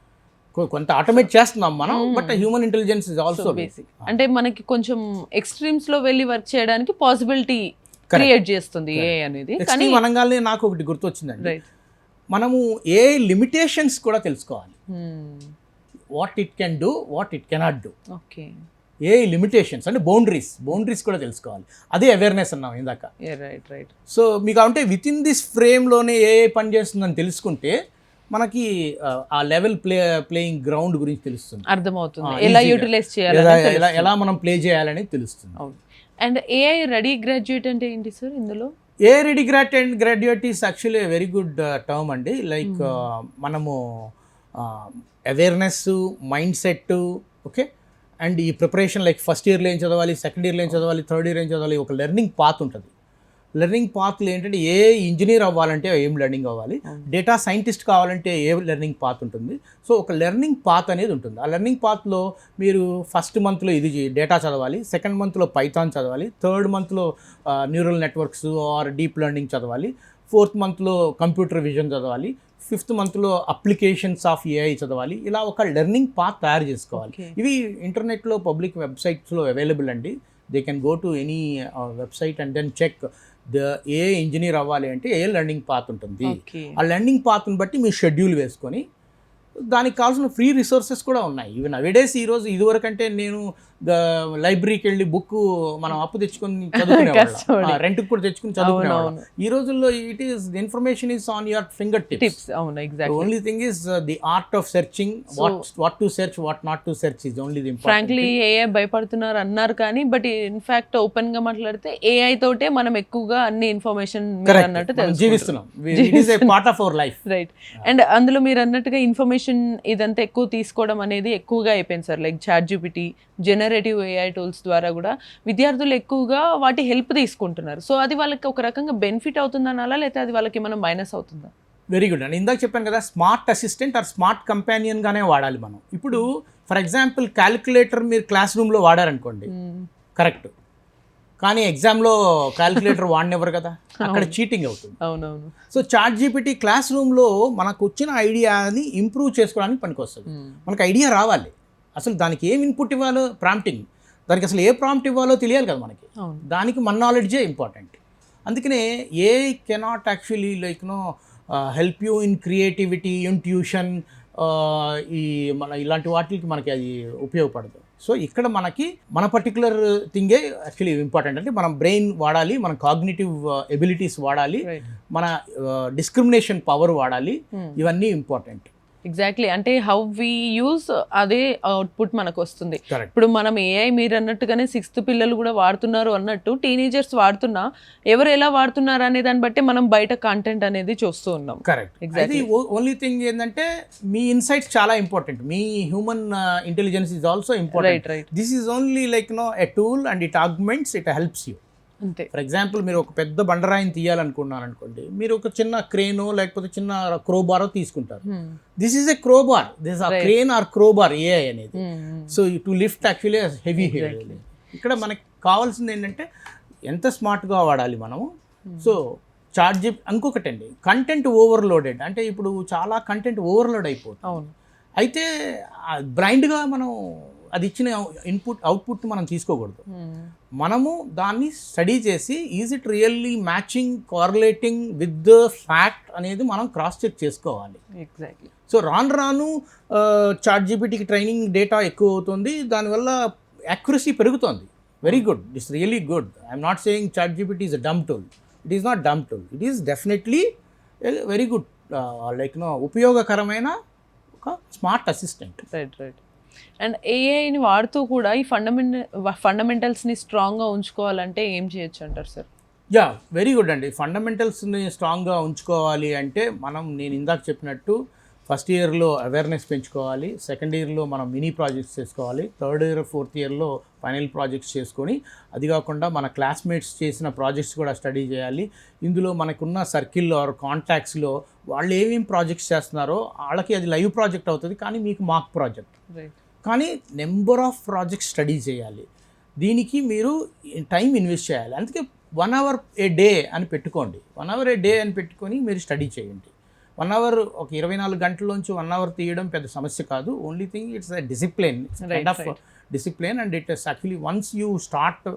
కొంత ఆటోమేట్ చేస్తున్నాం మనం, but human intelligence is also basic. అంటే మనకి కొంచెం ఎక్స్ట్రీమ్స్ లో వెళ్ళి వర్క్ చేయడానికి పాసిబిలిటీ క్రియేట్ చేస్తుంది ఏఐ అనేది. కానీ అనగానే నాకు ఒకటి గుర్తొచ్చిందండి, మనము ఏఐ లిమిటేషన్స్ కూడా తెలుసుకోవాలి. What it can do, what it cannot do. Okay, A limitations అంటే బౌండరీస్ కూడా తెలుసుకోవాలి. అదే అవేర్నెస్ అన్నాం ఇందాక. రైట్. సో మీకు అంటే విత్ ఇన్ దిస్ ఫ్రేమ్లోనే ఏ పని చేస్తుందని తెలుసుకుంటే మనకి ఆ లెవెల్ ప్లేయింగ్ గ్రౌండ్ గురించి తెలుస్తుంది, అర్థమవుతుంది, ఎలా యూటిలైజ్ చేయాలి, ఎలా మనం ప్లే చేయాలని తెలుస్తుంది. అండ్ ఏఐ రెడీ గ్రాడ్యుయేట్ అంటే ఏంటి సార్ ఇందులో? AI ready graduate is actually very good term అండి. లైక్ మనము awareness, mind set, okay, and ఈ ప్రిపరేషన్ లైక్ ఫస్ట్ ఇయర్లో ఏం చదవాలి, సెకండ్ ఇయర్లో ఏం చదవాలి, థర్డ్ ఇయర్ ఏం చదవాలి, ఒక లెర్నింగ్ పాత్ ఉంటుంది. లెర్నింగ్ పాత్లు ఏంటంటే ఏ ఇంజనీర్ అవ్వాలంటే ఏం లెర్నింగ్ అవ్వాలి, డేటా సైంటిస్ట్ కావాలంటే ఏ లెర్నింగ్ పాత్ ఉంటుంది. సో ఒక లెర్నింగ్ పాత్ అనేది ఉంటుంది. ఆ లెర్నింగ్ పాత్లో మీరు ఫస్ట్ మంత్లో ఇది డేటా చదవాలి, సెకండ్ మంత్లో పైథాన్ చదవాలి, థర్డ్ మంత్లో neural networks or deep learning చదవాలి, ఫోర్త్ మంత్లో కంప్యూటర్ విజన్ చదవాలి, ఫిఫ్త్ మంత్లో అప్లికేషన్స్ ఆఫ్ ఏఐ చదవాలి. ఇలా ఒక లెర్నింగ్ పాత్ తయారు చేసుకోవాలి. ఇవి ఇంటర్నెట్లో పబ్లిక్ వెబ్సైట్స్లో అవైలబుల్ అండి. They can go to any website and then check a engineer అవ్వాలి అంటే ఏ లెర్నింగ్ పాత్ ఉంటుంది. ఆ లెర్నింగ్ పాత్ని బట్టి మీ షెడ్యూల్ వేసుకొని దానికి కావాల్సిన ఫ్రీ రిసోర్సెస్ కూడా ఉన్నాయి. ఈవెన్ అవేడేస్ ఈరోజు ఇదివరకంటే నేను లైబ్రరీకి వెళ్ళి బుక్ మనం అప్పు తెచ్చుకొని చదువుకునేవాళ్ళం, రెంట్కి కూడా తెచ్చుకుని చదువుకునేవాళ్ళం. ఈ రోజుల్లో it is the information is on your finger tips. అవును, exactly. Only thing is the art of searching, what to search, what not to search is only the important. Frankly AI భయపడుతున్నారు అన్నారు కానీ బట్ ఇన్ఫాక్ట్ ఓపెన్ గా మాట్లాడితే AI తోటే మనం ఎక్కువగా అన్ని ఇన్ఫర్మేషన్ అన్నట్టు జీవిస్తున్నాం. It is a part of our life. Right. And అందులో మీరు అన్నట్టుగా ఇన్ఫర్మేషన్ ఇదంతా ఎక్కువ తీసుకోవడం అనేది ఎక్కువగా అయిపోయింది sir. Like ChatGPT, generative AI tools ద్వారా కూడా విద్యార్థులు ఎక్కువగా వాటి హెల్ప్ తీసుకుంటున్నారు. సో అది వాళ్ళకి ఒక రకంగా బెనిఫిట్ అవుతుందనాలా, లేకపోతే అది వాళ్ళకి ఏమైనా మైనస్ అవుతుందా? వెరీ గుడ్ అండి. ఇందాక చెప్పాను కదా, స్మార్ట్ అసిస్టెంట్ ఆర్ స్మార్ట్ కంపానియన్గానే వాడాలి మనం. ఇప్పుడు ఫర్ ఎగ్జాంపుల్ క్యాలిక్యులేటర్ మీరు క్లాస్ రూమ్లో వాడారనుకోండి, కరెక్ట్, కానీ ఎగ్జామ్లో క్యాలిక్యులేటర్ వాడినెవరు కదా, అక్కడ చీటింగ్ అవుతుంది. అవునవును. సో ChatGPT క్లాస్ రూమ్లో మనకు వచ్చిన ఐడియాని ఇంప్రూవ్ చేసుకోవడానికి పనికొస్తుంది. మనకు ఐడియా రావాలి, అసలు దానికి ఏం ఇన్పుట్ ఇవ్వాలో, ప్రాంప్టింగ్, దానికి అసలు ఏ ప్రాంప్ట్ ఇవ్వాలో తెలియాలి కదా మనకి. దానికి మన నాలెడ్జే ఇంపార్టెంట్. అందుకనే AI cannot actually like help you in creativity, intuition, ఈ మన ఇలాంటి వాటికి మనకి అది ఉపయోగపడదు. సో ఇక్కడ మనకి మన పర్టికులర్ థింగే యాక్చువల్లీ ఇంపార్టెంట్. అంటే మనం బ్రెయిన్ వాడాలి, మన కాగ్నిటివ్ ఎబిలిటీస్ వాడాలి, మన డిస్క్రిమినేషన్ పవర్ వాడాలి, ఇవన్నీ ఇంపార్టెంట్. ఎగ్జాక్ట్లీ. అంటే హౌ వి యూజ్ అదే అవుట్పుట్ మనకు వస్తుంది. ఇప్పుడు మనం ఏఐ మీరు అన్నట్టుగానే 6th పిల్లలు కూడా వాడుతున్నారు అన్నట్టు టీనేజర్స్ వాడుతున్నా ఎవరు ఎలా వాడుతున్నారు అనే దాన్ని బట్టి మనం బయట కంటెంట్ అనేది చూస్తూ ఉన్నాం. కరెక్ట్. అది ఓన్లీ థింగ్ ఏంటంటే మీ ఇన్సైట్స్ చాలా ఇంపార్టెంట్, మీ human intelligence is also important. This is only like a tool and it augments, it helps you. అంతే. ఫర్ ఎగ్జాంపుల్ మీరు ఒక పెద్ద బండరాయిని తీయాలనుకున్నారు అనుకోండి, మీరు ఒక చిన్న క్రేనో లేకపోతే చిన్న క్రోబారో తీసుకుంటారు. This is a crowbar, this ఆ క్రేన్ ఆర్ క్రోబార్ ఏఐ అనేది. So to lift actually heavy heavy. ఇక్కడ మనకి కావాల్సింది ఏంటంటే ఎంత స్మార్ట్గా వాడాలి మనము. సో ChatGPT ఇంకొకటి అండి, కంటెంట్ ఓవర్లోడెడ్. అంటే ఇప్పుడు చాలా కంటెంట్ ఓవర్లోడ్ అయిపోతుంది. అవును. అయితే బ్లైండ్గా మనం అది ఇచ్చిన అవుట్పుట్ మనం తీసుకోకూడదు. మనము దాన్ని స్టడీ చేసి is it really matching, correlating with the fact అనేది మనం క్రాస్ చెక్ చేసుకోవాలి. ఎగ్జాక్ట్లీ. సో రాను ChatGPTకి ట్రైనింగ్ డేటా ఎక్కువ అవుతుంది, దానివల్ల యాక్యురసీ పెరుగుతుంది. Very good, it's really good. I'm not saying ChatGPT is a dumb tool. It is not dumb tool, it is definitely very good, like ఉపయోగకరమైన ఒక smart assistant. Right. And ఏఐని వాడుతూ కూడా ఈ ఫండమెంటల్స్ని స్ట్రాంగ్గా ఉంచుకోవాలంటే ఏం చేయొచ్చు అంటారు సార్? యా, వెరీ గుడ్ అండి. ఫండమెంటల్స్ని స్ట్రాంగ్గా ఉంచుకోవాలి అంటే నేను ఇందాక చెప్పినట్టు ఫస్ట్ ఇయర్లో అవేర్నెస్ పెంచుకోవాలి, సెకండ్ ఇయర్లో మనం మినీ ప్రాజెక్ట్స్ చేసుకోవాలి, థర్డ్ ఇయర్ ఫోర్త్ ఇయర్లో ఫైనల్ ప్రాజెక్ట్స్ చేసుకొని, అది కాకుండా మన క్లాస్మేట్స్ చేసిన ప్రాజెక్ట్స్ కూడా స్టడీ చేయాలి. ఇందులో మనకున్న సర్కిల్లో ఆర్ కాంటాక్ట్స్లో వాళ్ళు ఏమేమి ప్రాజెక్ట్స్ చేస్తున్నారో వాళ్ళకి అది లైవ్ ప్రాజెక్ట్ అవుతుంది, కానీ మీకు మాక్ ప్రాజెక్ట్. కానీ నెంబర్ ఆఫ్ ప్రాజెక్ట్స్ స్టడీ చేయాలి. దీనికి మీరు టైం ఇన్వెస్ట్ చేయాలి. అందుకే 1 hour a day అని పెట్టుకోండి. 1 hour a day అని పెట్టుకొని మీరు స్టడీ చేయండి. 1 hour ఒక 24 గంటల్లోంచి 1 hour తీయడం పెద్ద సమస్య కాదు. Only thing it's a discipline, kind of discipline, and it is actually once you start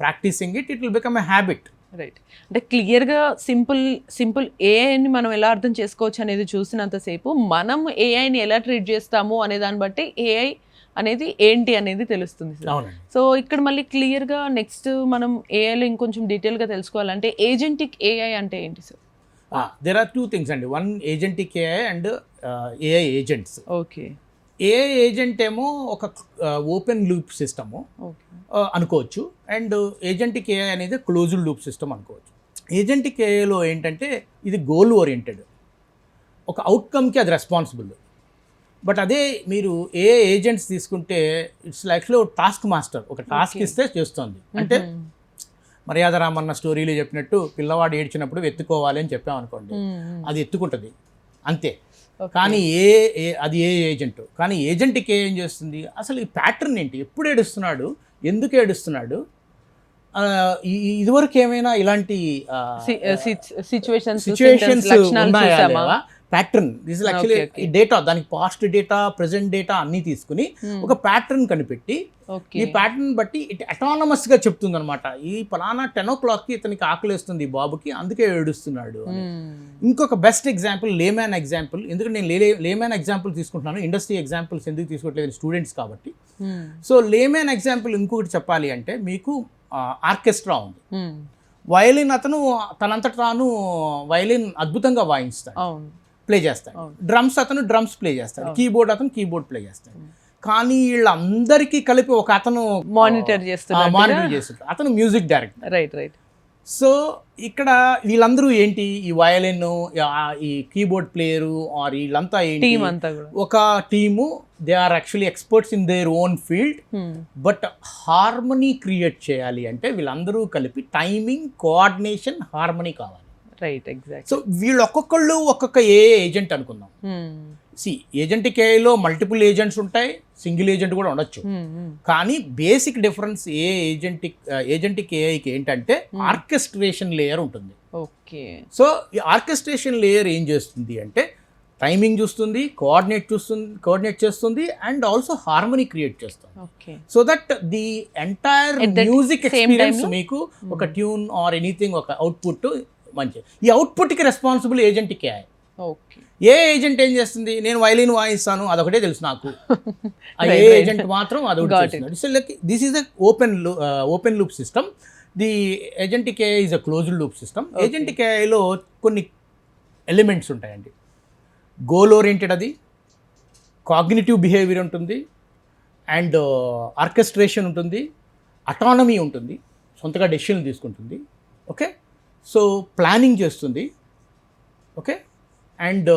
practising it will become a habit. Right. అంటే క్లియర్గా సింపుల్ ఏఐని మనం ఎలా అర్థం చేసుకోవచ్చు అనేది చూసినంతసేపు మనం ఏఐని ఎలా ట్రీట్ చేస్తాము అనే దాన్ని బట్టి ఏఐ అనేది ఏంటి అనేది తెలుస్తుంది. సో ఇక్కడ మళ్ళీ క్లియర్గా నెక్స్ట్ మనం ఏఐలో ఇంకొంచెం డీటెయిల్గా తెలుసుకోవాలంటే ఏజెంటిక్ ఏఐ అంటే ఏంటి సార్? దెర్ ఆర్ 2 things అండి. One agentic AI and AI agents. Okay. AI agent ఏమో ఒక ఓపెన్ లూప్ సిస్టము అనుకోవచ్చు, అండ్ ఏజెంటిక్ ఏఐ అనేది క్లోజ్డ్ లూప్ సిస్టమ్ అనుకోవచ్చు. ఏజెంటిక్ ఏఐలో ఏంటంటే ఇది గోల్ ఓరియంటెడ్, ఒక అవుట్కమ్కి అది రెస్పాన్సిబుల్. బట్ అదే మీరు ఏఐ ఏజెంట్స్ తీసుకుంటే ఇట్స్ యాక్చువల్లీ ఒక టాస్క్ మాస్టర్, ఒక టాస్క్ ఇస్తే చేస్తుంది. అంటే మర్యాద రామన్న స్టోరీలో చెప్పినట్టు పిల్లవాడు ఏడ్చినప్పుడు ఎత్తుకోవాలి అని చెప్పామనుకోండి, అది ఎత్తుకుంటుంది అంతే. కానీ అది ఏ ఏజెంట్. కానీ ఏజెంట్కి ఏం చేస్తుంది, అసలు ఈ ప్యాటర్న్ ఏంటి, ఎప్పుడు ఏడుస్తున్నాడు, ఎందుకు ఏడుస్తున్నాడు, ఇదివరకు ఏమైనా ఇలాంటి సిచ్యువేషన్స్ ఉన్నాయా, ప్యాటర్న్ దిస్ ఇస్ యాక్చువల్లీ ఈ డేటా, దానికి పాస్ట్ డేటా, ప్రెసెంట్ డేటా అన్నీ తీసుకుని ఒక ప్యాటర్న్ కనిపెట్టి ఈ ప్యాటర్న్ బట్టి ఇట్ అటానమస్గా చెప్తుంది అనమాట. ఈ పలానా 10 o'clockకి ఇతనికి ఆకలిస్తుంది ఈ బాబుకి, అందుకే ఏడుస్తున్నాడు అని. ఇంకొక బెస్ట్ ఎగ్జాంపుల్ లేమ్యాన్ ఎగ్జాంపుల్. ఎందుకంటే నేను లేమ్యాన్ ఎగ్జాంపుల్ తీసుకుంటున్నాను, ఇండస్ట్రీ ఎగ్జాంపుల్స్ ఎందుకు తీసుకోవట్లేదు, స్టూడెంట్స్ కాబట్టి. సో లేమ్యాన్ ఎగ్జాంపుల్ ఇంకొకటి చెప్పాలి అంటే, మీకు ఆర్కెస్ట్రా ఉంది, వయలిన్ అతను తనంతట తాను వయలిన్ అద్భుతంగా వాయిస్తాడు, ప్లే చేస్తాడు. డ్రమ్స్ అతను డ్రమ్స్ ప్లే చేస్తాడు, కీబోర్డ్ అతను కీబోర్డ్ ప్లే చేస్తాడు. కానీ వీళ్ళందరికీ కలిపి ఒక అతను మానిటర్ చేస్తాడు, అతను మ్యూజిక్ డైరెక్టర్. రైట్. సో ఇక్కడ వీళ్ళందరూ ఏంటి, ఈ వయలిన్, ఈ కీబోర్డ్ ప్లేయరు ఆర్ వీళ్ళంతా ఏంటి, ఒక team. They are actually experts in their own field. But harmony create చేయాలి అంటే వీళ్ళందరూ కలిపి టైమింగ్, కోఆర్డినేషన్, హార్మనీ కావాలి. Right, exact. సో వీళ్ళు ఒక్కొక్కళ్ళు ఒక్కొక్క ఏజెంట్ అనుకుందాం. ఏజెంట్ కేలో మల్టిపుల్ ఏజెంట్స్ ఉంటాయి, సింగిల్ ఏజెంట్ కూడా ఉండొచ్చు. కానీ బేసిక్ డిఫరెన్స్ ఏజెంటిక్ ఏఐకి ఏంటంటే ఆర్కెస్ట్రేషన్ లేయర్ ఉంటుంది. ఓకే. సో ఈ ఆర్కెస్ట్రేషన్ లేయర్ ఏం చేస్తుంది అంటే టైమింగ్ చూస్తుంది, కోఆర్డినేట్ చేస్తుంది అండ్ ఆల్సో హార్మనీ క్రియేట్ చేస్తుంది. So that the entire music experience మీకు ఒక ట్యూన్ ఆర్ ఎనీథింగ్, ఒక అవుట్పుట్ మంచి. ఈ అవుట్పుట్కి రెస్పాన్సిబుల్ ఏజెంటిక్ ఏఐ. ఏ ఏజెంట్ ఏం చేస్తుంది, నేను వైలిన్ వాయిస్తాను అదొకటే తెలుసు నాకు, ఏ ఏజెంట్ మాత్రం అదొకటి. So this is open loop system. The agentic AI is a closed loop system. Agentic ఏఐలో కొన్ని ఎలిమెంట్స్ ఉంటాయండి. గోల్ ఓరియంటెడ్, అది కాగ్నిటివ్ బిహేవియర్ ఉంటుంది, అండ్ ఆర్కెస్ట్రేషన్ ఉంటుంది, అటానమీ ఉంటుంది, సొంతగా డెసిషన్లు తీసుకుంటుంది. ఓకే. సో ప్లానింగ్ చేస్తుంది. Okay. And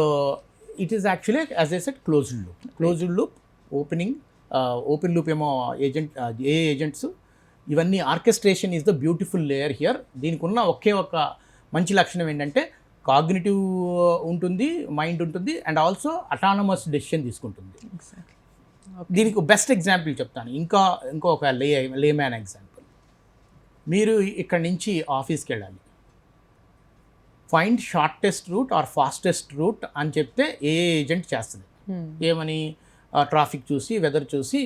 it is actually as I said closed loop. Open loop ఏమో ఏజెంట్స్. ఇవన్నీ orchestration is the beautiful layer here. దీనికి ఉన్న ఒక మంచి లక్షణం ఏంటంటే కాగ్నిటివ్ ఉంటుంది, మైండ్ ఉంటుంది, అండ్ ఆల్సో అటానమస్ డెసిషన్ తీసుకుంటుంది. దీనికి బెస్ట్ ఎగ్జాంపుల్ చెప్తాను. ఇంకొక లేమ్యాన్ ఎగ్జాంపుల్. మీరు ఇక్కడ నుంచి ఆఫీస్కి వెళ్ళాలి, find shortest route or fastest route అని చెప్తే ఏ ఏజెంట్ చేస్తుంది. ఏమని, ట్రాఫిక్ చూసి, వెదర్ చూసి,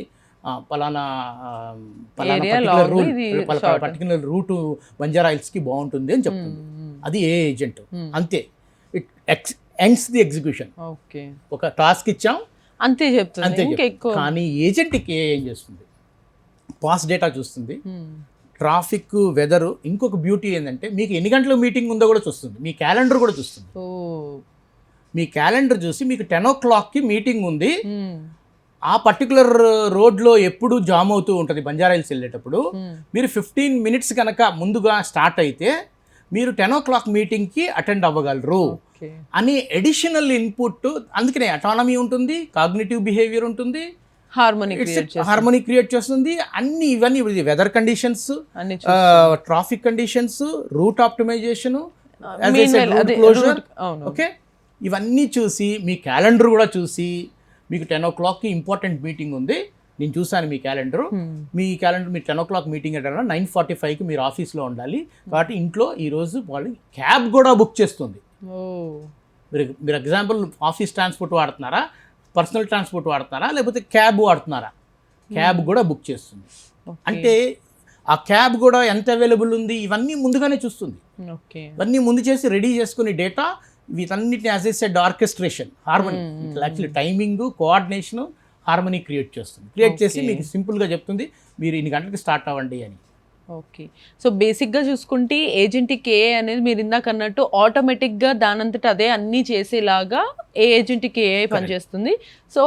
పలానా పర్టికులర్ రూట్ బంజారా హిల్స్కి బాగుంటుంది అని చెప్తుంది. అది ఏ ఏజెంట్. అంతే, ఇట్ ఎండ్స్ ది ఎగ్జిక్యూషన్. ఒక టాస్క్ ఇచ్చాం, అంతే చెప్తుంది. కానీ ఏజెంట్కి ఏం చేస్తుంది, పాస్ డేటా చూస్తుంది, ట్రాఫిక్, వెదర్. ఇంకొక బ్యూటీ ఏంటంటే మీకు ఎన్ని గంటల మీటింగ్ ఉందో కూడా చూస్తుంది, మీ క్యాలెండర్ కూడా చూస్తుంది. మీ క్యాలెండర్ చూసి మీకు 10 o'clockకి మీటింగ్ ఉంది, ఆ పర్టికులర్ రోడ్లో ఎప్పుడు జామ్ అవుతూ ఉంటుంది బంజారా హిల్స్ వెళ్ళేటప్పుడు, మీరు 15 minutes కనుక ముందుగా స్టార్ట్ అయితే మీరు 10 o'clock మీటింగ్కి అటెండ్ అవ్వగలరు అని ఎడిషనల్ ఇన్పుట్. అందుకనే అటానమీ ఉంటుంది, కాగ్నిటివ్ బిహేవియర్ ఉంటుంది, హార్మోనీ క్రియేట్ చేస్తుంది. ఇవన్నీ weather conditions, traffic conditions, route optimisation, okay, ఇవన్నీ చూసి మీ క్యాలెండర్ కూడా చూసి మీకు 10 o'clockకి ఇంపార్టెంట్ మీటింగ్ ఉంది, నేను చూసాను మీ క్యాలెండర్, మీరు 10 o'clock మీటింగ్ అంటే 9:45కి మీరు ఆఫీస్లో ఉండాలి. కాబట్టి ఇంట్లో ఈరోజు వాళ్ళు క్యాబ్ కూడా బుక్ చేస్తుంది. మీరు ఎగ్జాంపుల్ ఆఫీస్ ట్రాన్స్పోర్ట్ వాడుతున్నారా, పర్సనల్ ట్రాన్స్పోర్ట్ వాడుతున్నారా, లేకపోతే క్యాబ్ వాడుతున్నారా, క్యాబ్ కూడా బుక్ చేస్తుంది. అంటే ఆ క్యాబ్ కూడా ఎంత అవైలబుల్ ఉంది ఇవన్నీ ముందుగానే చూస్తుంది. ఇవన్నీ ముందు చేసి రెడీ చేసుకుని డేటా వీటన్నిటిని as I said orchestration, harmony, actually timing, coordination, harmony create చేసి మీకు సింపుల్గా చెప్తుంది మీరు ఇన్ని గంటలకు స్టార్ట్ అవ్వండి అని. ఓకే. సో బేసిక్గా చూసుకుంటే ఏజెంటిక్ ఏఐ అనేది మీరు ఇందాక అన్నట్టు ఆటోమేటిక్గా దానంతట అదే అన్నీ చేసేలాగా ఏజెంటిక్ ఏఐ పనిచేస్తుంది. సో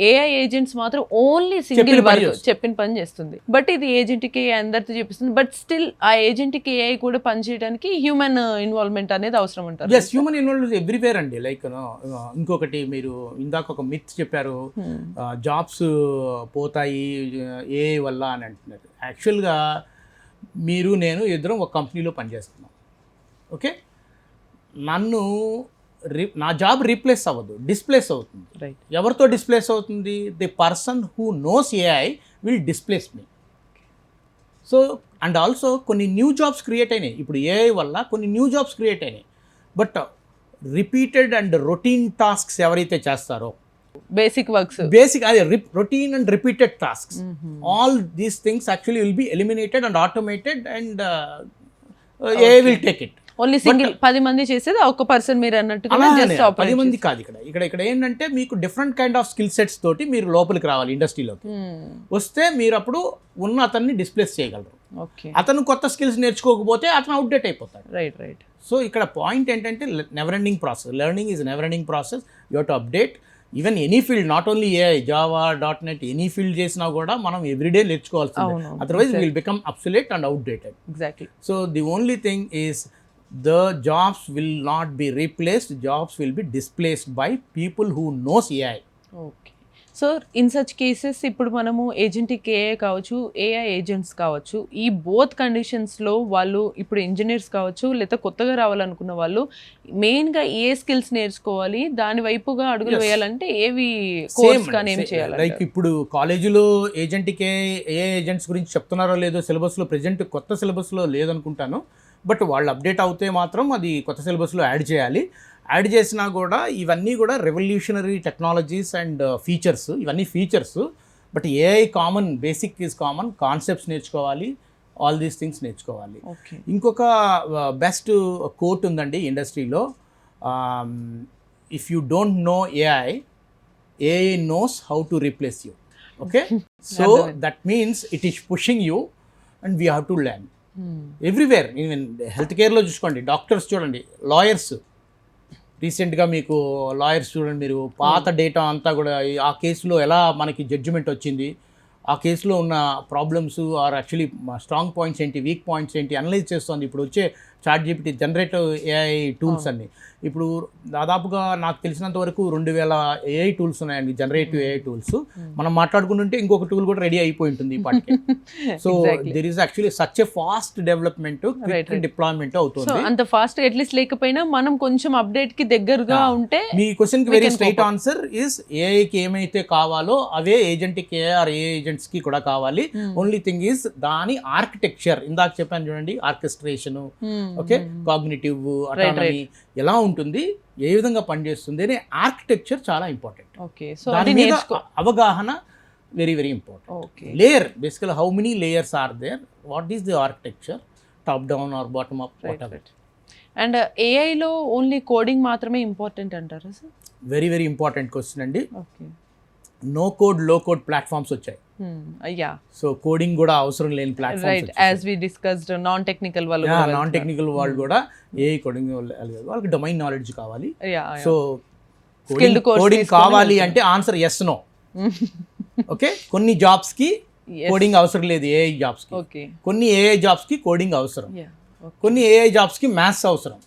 ఏఐ ఏజెంట్స్ మాత్రం ఓన్లీ సింగిల్ వర్క్ చెప్పిన పని చేస్తుంది. బట్ ఇది ఏజెంటిక్ ఏఐ అందరితో చెప్పిస్తుంది. బట్ స్టిల్ ఆ ఏజెంటిక్ ఏఐ కూడా పనిచేయడానికి హ్యూమన్ ఇన్వాల్వ్మెంట్ అనేది అవసరం ఉంటుంది. ఎస్, హ్యూమన్ ఇన్వాల్వ్మెంట్ ఎవ్రీవేర్ అండి. లైక్ ఇంకొకటి మీరు ఇందాక ఒక మిత్ చెప్పారు, జాబ్స్ పోతాయి ఏఐ వల్ల అని అంటున్నారు. యాక్చువల్గా నేను ఇద్దరం ఒక కంపెనీలో పనిచేస్తున్నాం. ఓకే, నా జాబ్ రీప్లేస్ అవ్వదు, డిస్ప్లేస్ అవుతుంది. రైట్. ఎవరితో డిస్ప్లేస్ అవుతుంది? The person who knows AI will displace me. So and also కొన్ని న్యూ జాబ్స్ క్రియేట్ అయినాయి ఇప్పుడు ఏఐ వల్ల, కొన్ని న్యూ జాబ్స్ క్రియేట్ అయినాయి. But repeated and routine tasks ఎవరైతే చేస్తారో, బేసిక్ వర్క్స్, బేసిక్ అదే routine and repeated tasks, all these things actually will be eliminated and automated and AI will take it. Only single 10 మంది చేసేది ఒక person మీరు అన్నట్టుగా just 10 మంది కాదు. ఇక్కడ ఏంటంటే మీకు different kind of skill sets తోటి మీరు లోపలికి రావాలి ఇండస్ట్రీలోకి. వస్తే మీరు అప్పుడు ఉన్న అతన్ని డిస్ప్లేస్ చేయగలరు. ఓకే, అతను కొత్త స్కిల్స్ నేర్చుకోకపోతే అతను అవుట్డేట్ అయిపోతాడు. రైట్. సో ఇక్కడ పాయింట్ ఏంటంటే never ending process. Learning is never ending process. You have to update. Even any field, not only AI, Java, .NET, any field చేసినా కూడా మనం ఎవ్రీడే నేర్చుకోవాల్సిందే. Otherwise will become absolute and outdated. Exactly. So the only thing is the jobs will not be replaced, jobs will be displaced by people who knows AI. Okay, so in such cases ఇప్పుడు మనము agentic AI కావచ్చు, AI agents కావచ్చు, ఈ both కండిషన్స్లో వాళ్ళు ఇప్పుడు engineers కావచ్చు లేదా కొత్తగా రావాలనుకున్న వాళ్ళు మెయిన్గా ఏ స్కిల్స్ నేర్చుకోవాలి, దాని వైపుగా అడుగులు వేయాలంటే ఏవి కోర్స్ కానీ ఏం చేయాలి? లైక్ ఇప్పుడు కాలేజీలో ఏజెంట్కి AI ఏజెంట్స్ గురించి చెప్తున్నారో లేదో సిలబస్లో, ప్రెజెంట్ కొత్త సిలబస్లో లేదనుకుంటాను. బట్ వాళ్ళు అప్డేట్ అవుతే మాత్రం అది కొత్త సిలబస్లో యాడ్ చేయాలి. యాడ్ చేసినా కూడా ఇవన్నీ కూడా రెవల్యూషనరీ టెక్నాలజీస్ అండ్ ఫీచర్స్, ఇవన్నీ features. But AI common, basic is common, concepts నేర్చుకోవాలి, ఆల్ దీస్ థింగ్స్ నేర్చుకోవాలి. ఇంకొక బెస్ట్ కోట్ ఉందండి ఇండస్ట్రీలో, if you don't know AI knows how to replace you. Okay? So that means it is pushing you and we have to learn. Everywhere. Even health కేర్లో చూసుకోండి, doctors చూడండి, lawyers. రీసెంట్గా మీకు lawyers చూడండి, మీరు పాత డేటా అంతా కూడా ఆ కేసులో ఎలా మనకి జడ్జిమెంట్ వచ్చింది, ఆ కేసులో ఉన్న problems or actually strong points ఏంటి, వీక్ పాయింట్స్ ఏంటి అనలైజ్ చేస్తుంది. ఇప్పుడు వచ్చే ChatGPT, జనరేటివ్ AI టూల్స్ అన్ని. ఇప్పుడు దాదాపుగా నాకు తెలిసినంత వరకు 2000 AI టూల్స్ ఉన్నాయండి, జనరేటివ్ AI టూల్స్. మనం మాట్లాడుకుంటుంటే ఇంకొక టూల్ కూడా రెడీ అయిపోయి ఉంటుంది ఇప్పటికే. So there is actually such a fast development, deployment అవుతుంది. అంత ఫాస్ట్ అట్లీస్ట్ లేకపోయినా మనం కొంచెం అప్డేట్ కి దగ్గరగా ఉంటే. మీ క్వశ్చన్ కి వెరీ స్ట్రైట్ ఆన్సర్ ఇస్ AIకి ఏమైతే కావాలో అవే ఏజెంట్కి AI ఏజెంట్స్ కి కూడా కావాలి. ఓన్లీ థింగ్ ఈస్ దాని ఆర్కిటెక్చర్, ఇందాక చెప్పాను చూడండి, ఆర్కెస్ట్రేషన్, ఓకే, కాగ్నిటివ్ అటానమీ ఎలా ఉంటుంది, ఏ విధంగా పనిచేస్తుంది అనే ఆర్కిటెక్చర్ చాలా ఇంపార్టెంట్. ఓకే, సో దాని మీద అవగాహన very very important. Okay, layer, basical how many layers are there, what is the architecture, top down or bottom up, whatever. And ఏఐలో ఓన్లీ కోడింగ్ మాత్రమే ఇంపార్టెంట్ అంటారా sir? Very very important question అండి. Okay, no code, low code platforms వచ్చాయి. అయ్యా, so coding కూడా అవసరం లేని platforms. Right, as we discussed non technical వాళ్ళు, నాన్ టెక్నికల్ వాళ్ళు కూడా ఏ కోడింగ్ వాళ్ళకి డొమైన్ నాలెడ్జ్ కావాలి. సో కోడింగ్ కావాలి అంటే ఆన్సర్ ఎస్, నో. ఓకే, కొన్ని జాబ్స్ కి కోడింగ్ అవసరం లేదు, AI జాబ్స్ కి. కొన్ని AI జాబ్స్ కి కోడింగ్ అవసరం, కొన్ని AI జాబ్స్ కి మ్యాథ్స్ అవసరం,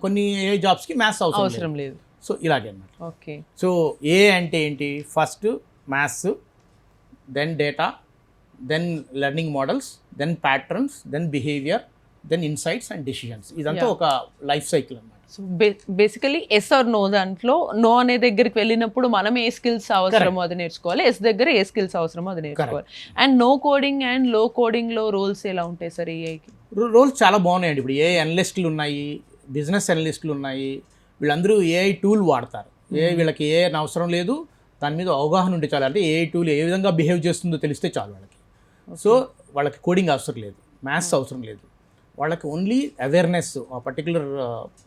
కొన్ని AI జాబ్స్ కి మ్యాథ్స్ అవసరం లేదు. సో ఇలాగే అన్నమాట. ఓకే, సో ఏ అంటే ఏంటి, first maths, then data, then learning models, then patterns, then behaviour, then insights and decisions. ఇదంతా ఒక లైఫ్ సైకిల్ అన్నమాట. So basically yes or no, దాంట్లో నో అనే దగ్గరికి వెళ్ళినప్పుడు మనం ఏ స్కిల్స్ అవసరమో అది నేర్చుకోవాలి, ఎస్ దగ్గర ఏ స్కిల్స్ అవసరమో అది నేర్చుకోవాలి. అండ్ నో కోడింగ్ అండ్ లో కోడింగ్ లో రోల్స్ ఎలా ఉంటాయి సార్ ఏఐకి? రోల్స్ చాలా బాగున్నాయండి. ఇప్పుడు AI అనలిస్టులు ఉన్నాయి, బిజినెస్ అనలిస్టులు ఉన్నాయి. వీళ్ళందరూ AI టూల్ వాడతారు. వీళ్ళకి AI అవసరం లేదు, దాని మీద అవగాహన ఉంటే చాలు. అంటే AI టూల్ ఏ విధంగా బిహేవ్ చేస్తుందో తెలిస్తే చాలు వాళ్ళకి. సో వాళ్ళకి కోడింగ్ అవసరం లేదు, మ్యాథ్స్ అవసరం లేదు. వాళ్ళకి ఓన్లీ అవేర్నెస్, ఆ పర్టికులర్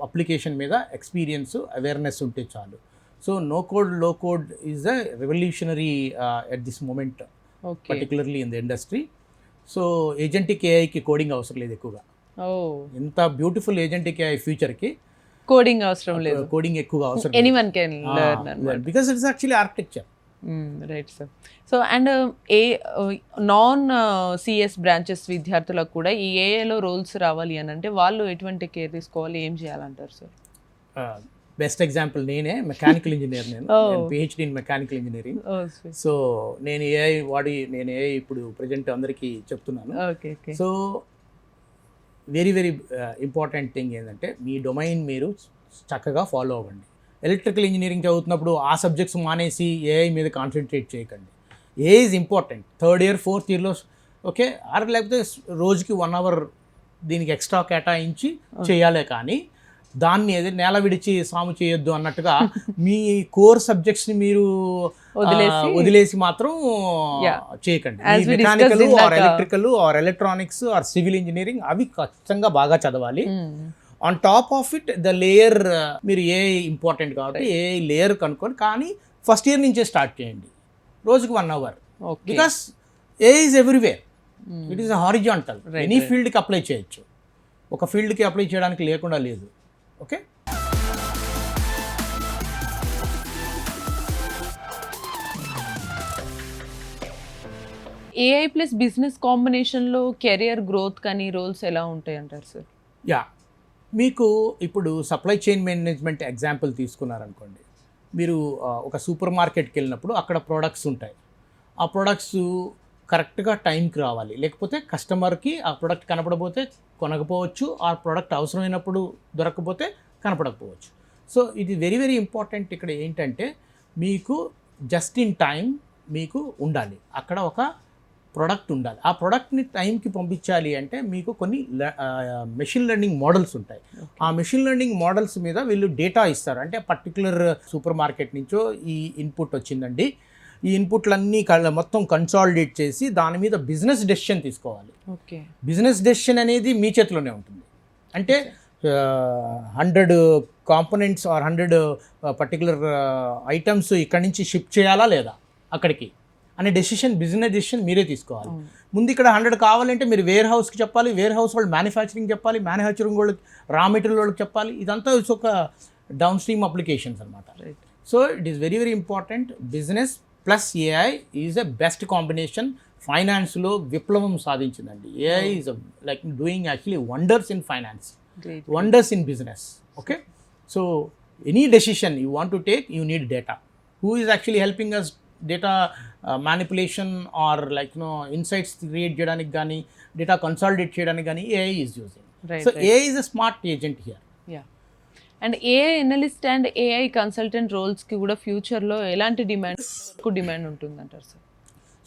అప్లికేషన్ మీద ఎక్స్పీరియన్స్, అవేర్నెస్ ఉంటే చాలు. So no code, low code is a revolutionary at this moment, particularly in the industry. So agentic AIకి కోడింగ్ అవసరం లేదు ఎక్కువగా. ఎంత బ్యూటిఫుల్ ఏజెంటిక్ AI ఫ్యూచర్కి కోడింగ్ అవసరం లేదు, కోడింగ్ ఎక్కువగా అవసరం, anyone can learn because it's actually architecture. Right sir. So and non CS branches విద్యార్థులకు కూడా ఈ ఏఐలో రోల్స్ రావాలి అని అంటే వాళ్ళు ఎటువంటి కేర్ తీసుకోవాలి, ఏం చేయాలంటారు సార్? బెస్ట్ ఎగ్జాంపుల్ నేనే, మెకానికల్ ఇంజనీర్. నేను PhD in mechanical engineering. So నేను AI ఇప్పుడు ప్రజెంట్ అందరికీ చెప్తున్నాను. So very very important thing ఏంటంటే మీ డొమైన్ మీరు చక్కగా ఫాలో అవ్వండి. ఎలక్ట్రికల్ ఇంజనీరింగ్ చదువుతున్నప్పుడు ఆ సబ్జెక్ట్స్ మానేసి AI మీద కాన్సన్ట్రేట్ చేయకండి. AI is important. 3rd year 4th ఇయర్లో ఓకే, లేకపోతే రోజుకి 1 hour దీనికి ఎక్స్ట్రా కేటాయించి చేయాలి. కానీ దాన్ని ఏదో నేల విడిచి సాము చేయొద్దు అన్నట్టుగా మీ కోర్ సబ్జెక్ట్స్ని మీరు వదిలేసి మాత్రం చేయకండి. Mechanical are electrical or electronics or civil engineering అవి ఖచ్చితంగా బాగా చదవాలి. On top of it the layer మీరు ఏ ఇంపార్టెంట్ కాబట్టి ఏ లేయర్ కనుక్కోండి, కానీ ఫస్ట్ ఇయర్ నుంచే స్టార్ట్ చేయండి, రోజుకు 1 hour. Because A is everywhere, it is horizontal, any ఫీల్డ్కి అప్లై చేయొచ్చు, ఒక ఫీల్డ్కి అప్లై చేయడానికి లేకుండా లేదు. ఓకే, ఏఐ ప్లస్ బిజినెస్ కాంబినేషన్లో కెరియర్ గ్రోత్ కానీ రోల్స్ ఎలా ఉంటాయి అంటారు సార్? యా, మీకు ఇప్పుడు సప్లై చైన్ మేనేజ్మెంట్ ఎగ్జాంపుల్ తీసుకున్నారనుకోండి, మీరు ఒక సూపర్ మార్కెట్కి వెళ్ళినప్పుడు అక్కడ ప్రోడక్ట్స్ ఉంటాయి, ఆ ప్రోడక్ట్స్ కరెక్ట్గా టైంకి రావాలి, లేకపోతే కస్టమర్కి ఆ ప్రోడక్ట్ కనపడకపోతే కొనకపోవచ్చు, ఆ ప్రోడక్ట్ అవసరమైనప్పుడు దొరకకపోతే కనపడకపోవచ్చు. సో ఇది వెరీ వెరీ ఇంపార్టెంట్. ఇక్కడ ఏంటంటే మీకు జస్ట్ ఇన్ టైం మీకు ఉండాలి, అక్కడ ఒక ప్రోడక్ట్ ఉండాలి, ఆ ప్రోడక్ట్ని టైంకి పంపించాలి అంటే మీకు కొన్ని మెషిన్ లెర్నింగ్ మోడల్స్ ఉంటాయి. ఆ మెషిన్ లెర్నింగ్ మోడల్స్ మీద వీళ్ళు డేటా ఇస్తారు. అంటే పర్టికులర్ సూపర్ మార్కెట్ నుంచో ఈ ఇన్పుట్ వచ్చిందండి, ఈ ఇన్పుట్లన్నీ మొత్తం కన్సాలిడేట్ చేసి దాని మీద బిజినెస్ డెసిషన్ తీసుకోవాలి. ఓకే, బిజినెస్ డెసిషన్ అనేది మీ చేతిలోనే ఉంటుంది. అంటే 100 కాంపోనెంట్స్ ఆర్ 100 పర్టికులర్ ఐటమ్స్ ఇక్కడి నుంచి షిప్ చేయాలా లేదా అక్కడికి అనే డెసిషన్, బిజినెస్ డెసిషన్ మీరే తీసుకోవాలి. ముందు ఇక్కడ 100 కావాలంటే మీరు వేర్ హౌస్కి చెప్పాలి, వేర్ హౌస్ వాళ్ళు మ్యానుఫ్యాక్చరింగ్ చెప్పాలి, మ్యానుఫ్యాక్చరింగ్ వాళ్ళకి రా మెటీరియల్ వాళ్ళకి చెప్పాలి. ఇదంతా ఒక డౌన్ స్ట్రీమ్ అప్లికేషన్స్ అనమాట. So it is very very important. Business plus AI is a best combination. ఫైనాన్స్లో విప్లవం సాధించిందండి. AI is like doing actually wonders in finance, wonders in business. Okay, so any decision you want to take you need data. Who is actually helping us data manipulation or like insights create చేయడానికి కానీ data consolidate చేయడానికి కానీ AI is using. So AI is a smart agent here. And AI analyst and AI consultant రోల్స్కి కూడా ఫ్యూచర్లో ఎలాంటి demand ఉంటుందంటారు sir?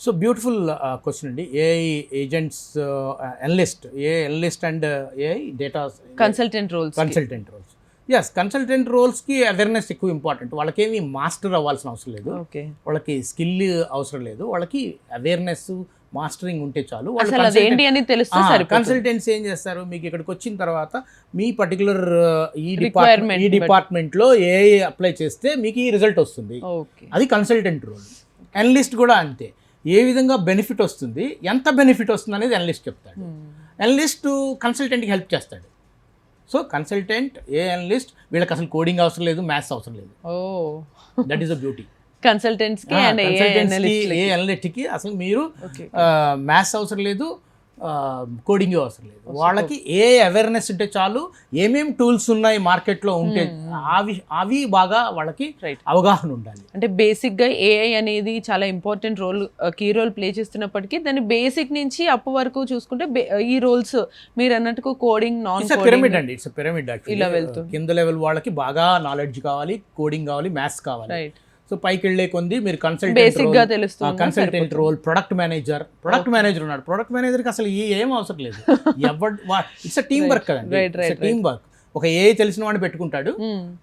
So beautiful question అండి. AI agents, analyst, AI analyst and AI data consultant roles. Yes, consultant రోల్స్కి awareness ఎక్కువ important. వాళ్ళకేమి master అవ్వాల్సిన అవసరం లేదు, వాళ్ళకి స్కిల్ అవసరం లేదు, వాళ్ళకి అవేర్నెస్ మాస్టరింగ్ ఉంటే చాలు. కన్సల్టెంట్స్ ఏం చేస్తారు, మీకు ఇక్కడికి వచ్చిన తర్వాత మీ పర్టికులర్ ఈ డిపార్ట్మెంట్లో ఏఐ అప్లై చేస్తే మీకు ఈ రిజల్ట్ వస్తుంది, అది కన్సల్టెంట్ రోల్. అనలిస్ట్ కూడా అంతే, ఏ విధంగా బెనిఫిట్ వస్తుంది, ఎంత బెనిఫిట్ వస్తుంది అనేది అనలిస్ట్ చెప్తాడు. అనలిస్ట్ కన్సల్టెంట్కి హెల్ప్ చేస్తాడు. సో కన్సల్టెంట్, ఏ అనలిస్ట్, వీళ్ళకి అసలు కోడింగ్ అవసరం లేదు, మ్యాథ్స్ అవసరం లేదు. That is the beauty. కన్సల్టెంట్స్కి అండ్ ఏ అనలిస్ట్కి అసలు మీరు మ్యాథ్స్ అవసరం లేదు, కోడింగ్ అవసరం లేదు. వాళ్ళకి ఏ అవేర్నెస్ ఉంటే చాలు, ఏమేం టూల్స్ ఉన్నాయి మార్కెట్లో ఉంటే అవి బాగా వాళ్ళకి అవగాహన ఉండాలి. అంటే బేసిక్గా ఏఐ అనేది చాలా ఇంపార్టెంట్ కీ రోల్ ప్లే చేస్తున్నప్పటికీ దాన్ని బేసిక్ నుంచి అప్ వరకు చూసుకుంటే ఈ రోల్స్ మీరు అన్నట్టు కోడింగ్, నాన్ పిరమిడ్ అండి, ఇట్స్ పిరమిడ్. ఇలా వెళ్తుంది. కింద లెవెల్ వాళ్ళకి బాగా నాలెడ్జ్ కావాలి, కోడింగ్ కావాలి, మ్యాథ్స్ కావాలి. సో పైకి వెళ్ళే కొంది మీరు కన్సల్టెంట్ రోల్, ప్రొడక్ట్ మేనేజర్ ఉన్నాడు, ప్రొడక్ట్ మేనేజర్కి అసలు ఏం అవసరం లేదు. ఇట్స్ అ టీమ్ వర్క్ కదండి, ఇట్స్ టీమ్ వర్క్. ఒక ఏ తెలిసిన వాడిని పెట్టుకుంటాడు,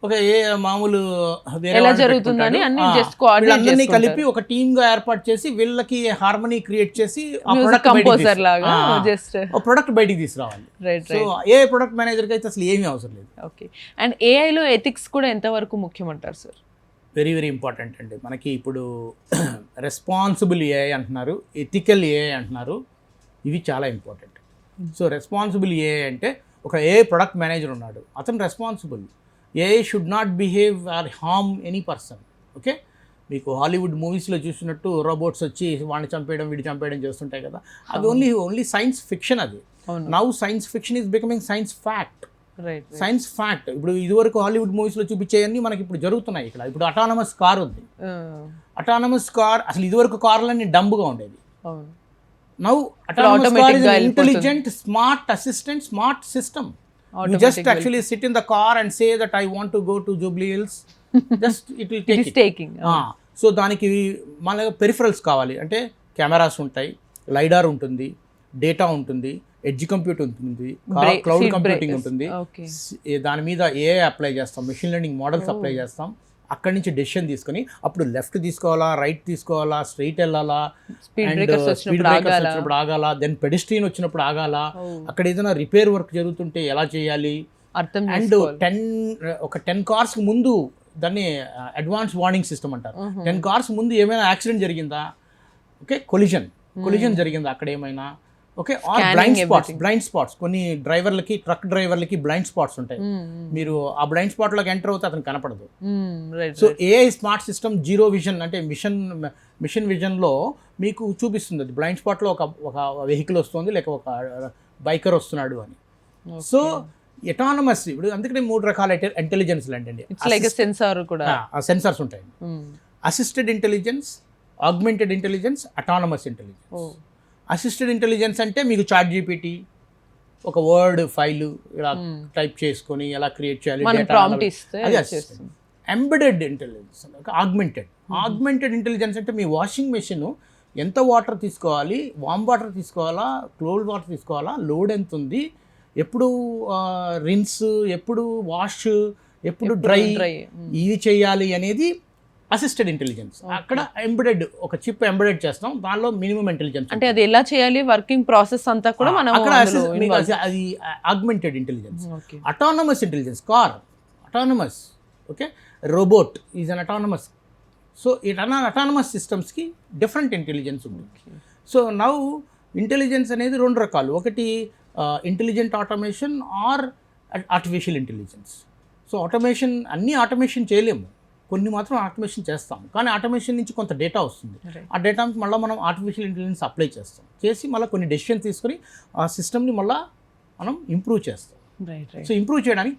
ఒక ఏ మామూలు వీళ్ళందరినీ కలిపి ఒక టీమ్ గా ఏర్పాటు చేసి వీళ్ళకి హార్మనీ క్రియేట్ చేసి ప్రొడక్ట్ బయటికి తీసుకురావాలి. సో ఏ ప్రొడక్ట్ మేనేజర్కి అయితే అసలు ఏమీ అవసరం లేదు. ఓకే, అండ్ ఏఐలో ఎథిక్స్ కూడా ఎంతవరకు ముఖ్యమంటారు సార్? వెరీ వెరీ ఇంపార్టెంట్ అండి. మనకి ఇప్పుడు రెస్పాన్సిబుల్ ఏఐ అంటున్నారు, ఎథికల్ ఏఐ అంటున్నారు, ఇవి చాలా ఇంపార్టెంట్. సో రెస్పాన్సిబుల్ ఏఐ అంటే ఒక ఏఐ ప్రొడక్ట్ మేనేజర్ ఉన్నాడు, అతను responsible. AI should not behave or harm any person. Okay, మీకు హాలీవుడ్ మూవీస్లో చూసినట్టు రోబోట్స్ వచ్చి వాడిని చంపేయడం వీడి చంపేయడం చేస్తుంటాయి కదా, అది ఓన్లీ సైన్స్ ఫిక్షన్. అది now science fiction is becoming science fact. Science fact. ఇప్పుడు ఇదివరకు హాలీవుడ్ మూవీస్లో చూపించేవన్నీ మనకి ఇప్పుడు జరుగుతున్నాయి. ఇక్కడ ఇప్పుడు అటానమస్ కార్ ఉంది, అటానమస్ కార్ అసలు ఇదివరకు కార్లన్నీ డంబుగా ఉండేవి. Now autonomous car is an intelligent, smart assistant, smart system. You just actually sit in the car and say that I want to go to Jubilee Hills. Just it will take it. Taking. So దానికి మన peripherals కావాలి. అంటే cameras ఉంటాయి, lidar ఉంటుంది, data ఉంటుంది, edge compute ఉంటుంది, cloud computing ఉంటుంది. దాని మీద ఏఐ అప్లై చేస్తాం, మెషిన్ లెర్నింగ్ మోడల్స్ అప్లై చేస్తాం. అక్కడి నుంచి డెసిషన్ తీసుకొని అప్పుడు లెఫ్ట్ తీసుకోవాలా, రైట్ తీసుకోవాలా, స్ట్రైట్ వెళ్ళాలా, స్పీడ్ బ్రేకర్స్ వచ్చినప్పుడు ఆగాల, దెన్ పెడిస్ట్రియన్ వచ్చినప్పుడు ఆగాల, అక్కడ ఏదైనా రిపేర్ వర్క్ జరుగుతుంటే ఎలా చేయాలి, అండ్ 10 కార్స్ ముందు దాన్ని అడ్వాన్స్ వార్నింగ్ సిస్టమ్ అంటారు. 10 కార్స్ ముందు ఏమైనా యాక్సిడెంట్ జరిగిందా, ఓకే, కొలిజన్ జరిగిందా అక్కడ ఏమైనా, ఓకే, ఆర్ బ్లైండ్ స్పాట్స్ కొన్ని డ్రైవర్లకి, ట్రక్ డ్రైవర్లకి బ్లైండ్ స్పాట్స్ ఉంటాయి. మీరు ఆ బ్లైండ్ స్పాట్ లోకి ఎంటర్ అవుతే అతను కనపడదు. So AI smart system zero vision అంటే మిషన్ విజన్ లో మీకు చూపిస్తుంది అది బ్లైండ్ స్పాట్ లో ఒక వెహికల్ వస్తుంది లేక ఒక బైకర్ వస్తున్నాడు అని. సో ఎటానమస్, ఇప్పుడు అందుకనే 3 రకాల ఇంటెలిజెన్స్ అండి. సెన్సార్స్ ఉంటాయి. Assisted intelligence, augmented intelligence, autonomous intelligence. Assisted intelligence అంటే మీకు చాట్ జీపీటీ ఒక వర్డ్ ఫైల్ ఇలా టైప్ చేసుకొని ఎలా క్రియేట్ చేయాలి, అది assisted. Embedded intelligence, augmented intelligence అంటే మీ వాషింగ్ మెషిన్ ఎంత వాటర్ తీసుకోవాలి, వామ్ వాటర్ తీసుకోవాలా, కోల్డ్ వాటర్ తీసుకోవాలా, లోడ్ ఎంత ఉంది, ఎప్పుడు రిన్స్, ఎప్పుడు వాష్, ఎప్పుడు డ్రై, ఇది చేయాలి అనేది అసిస్టెడ్ ఇంటెలిజెన్స్. అక్కడ ఎంబెడెడ్ ఒక చిప్ ఎంబెడెడ్ చేస్తాం, దానిలో మినిమం ఇంటెలిజెన్స్ అంటే అది ఎలా చేయాలి, వర్కింగ్ ప్రాసెస్ అంతా కూడా మనం అక్కడ అది augmented intelligence. Autonomous intelligence, car autonomous, okay, robot is an autonomous. So ఈ అటానమస్ సిస్టమ్స్కి డిఫరెంట్ ఇంటెలిజెన్స్ ఉంది. సో నౌ ఇంటెలిజెన్స్ అనేది 2 రకాలు, ఒకటి intelligent automation or artificial intelligence. So automation అన్నీ ఆటోమేషన్ చేయలేము, కొన్ని మాత్రం ఆటోమేషన్ చేస్తాం, కానీ ఆటోమేషన్ నుంచి కొంత డేటా వస్తుంది. ఆ డేటాకి మళ్ళీ మనం ఆర్టిఫిషియల్ ఇంటెలిజెన్స్ అప్లై చేసి మళ్ళీ కొన్ని డెసిషన్ తీసుకొని ఆ సిస్టమ్ని మళ్ళీ మనం ఇంప్రూవ్ చేస్తాం. సో ఇంప్రూవ్ చేయడానికి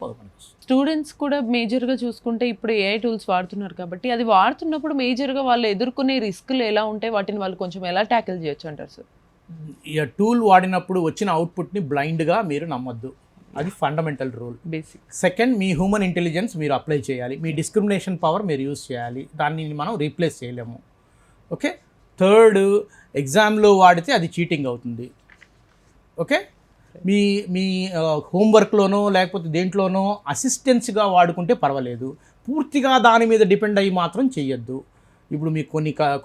స్టూడెంట్స్ కూడా మేజర్గా చూసుకుంటే ఇప్పుడు ఏఐ టూల్స్ వాడుతున్నారు కాబట్టి అది వాడుతున్నప్పుడు మేజర్గా వాళ్ళు ఎదుర్కొనే రిస్క్లు ఎలా ఉంటాయి, వాటిని వాళ్ళు కొంచెం ఎలా ట్యాకిల్ చేయొచ్చు అంటారు సార్? ఈ టూల్ వాడినప్పుడు వచ్చిన అవుట్పుట్ని బ్లైండ్గా మీరు నమ్మొద్దు, అది ఫండమెంటల్ రూల్. బేసిక్. సెకండ్, మీ హ్యూమన్ ఇంటెలిజెన్స్ మీరు అప్లై చేయాలి, మీ డిస్క్రిమినేషన్ పవర్ మీరు యూజ్ చేయాలి, దాన్ని మనం రీప్లేస్ చేయలేము. ఓకే. థర్డ్, ఎగ్జామ్లో వాడితే అది చీటింగ్ అవుతుంది. ఓకే. మీ హోంవర్క్లోనో లేకపోతే దేంట్లోనో అసిస్టెన్స్గా వాడుకుంటే పర్వాలేదు, పూర్తిగా దాని మీద డిపెండ్ అయ్యి మాత్రం చెయ్యొద్దు. ఇప్పుడు మీకు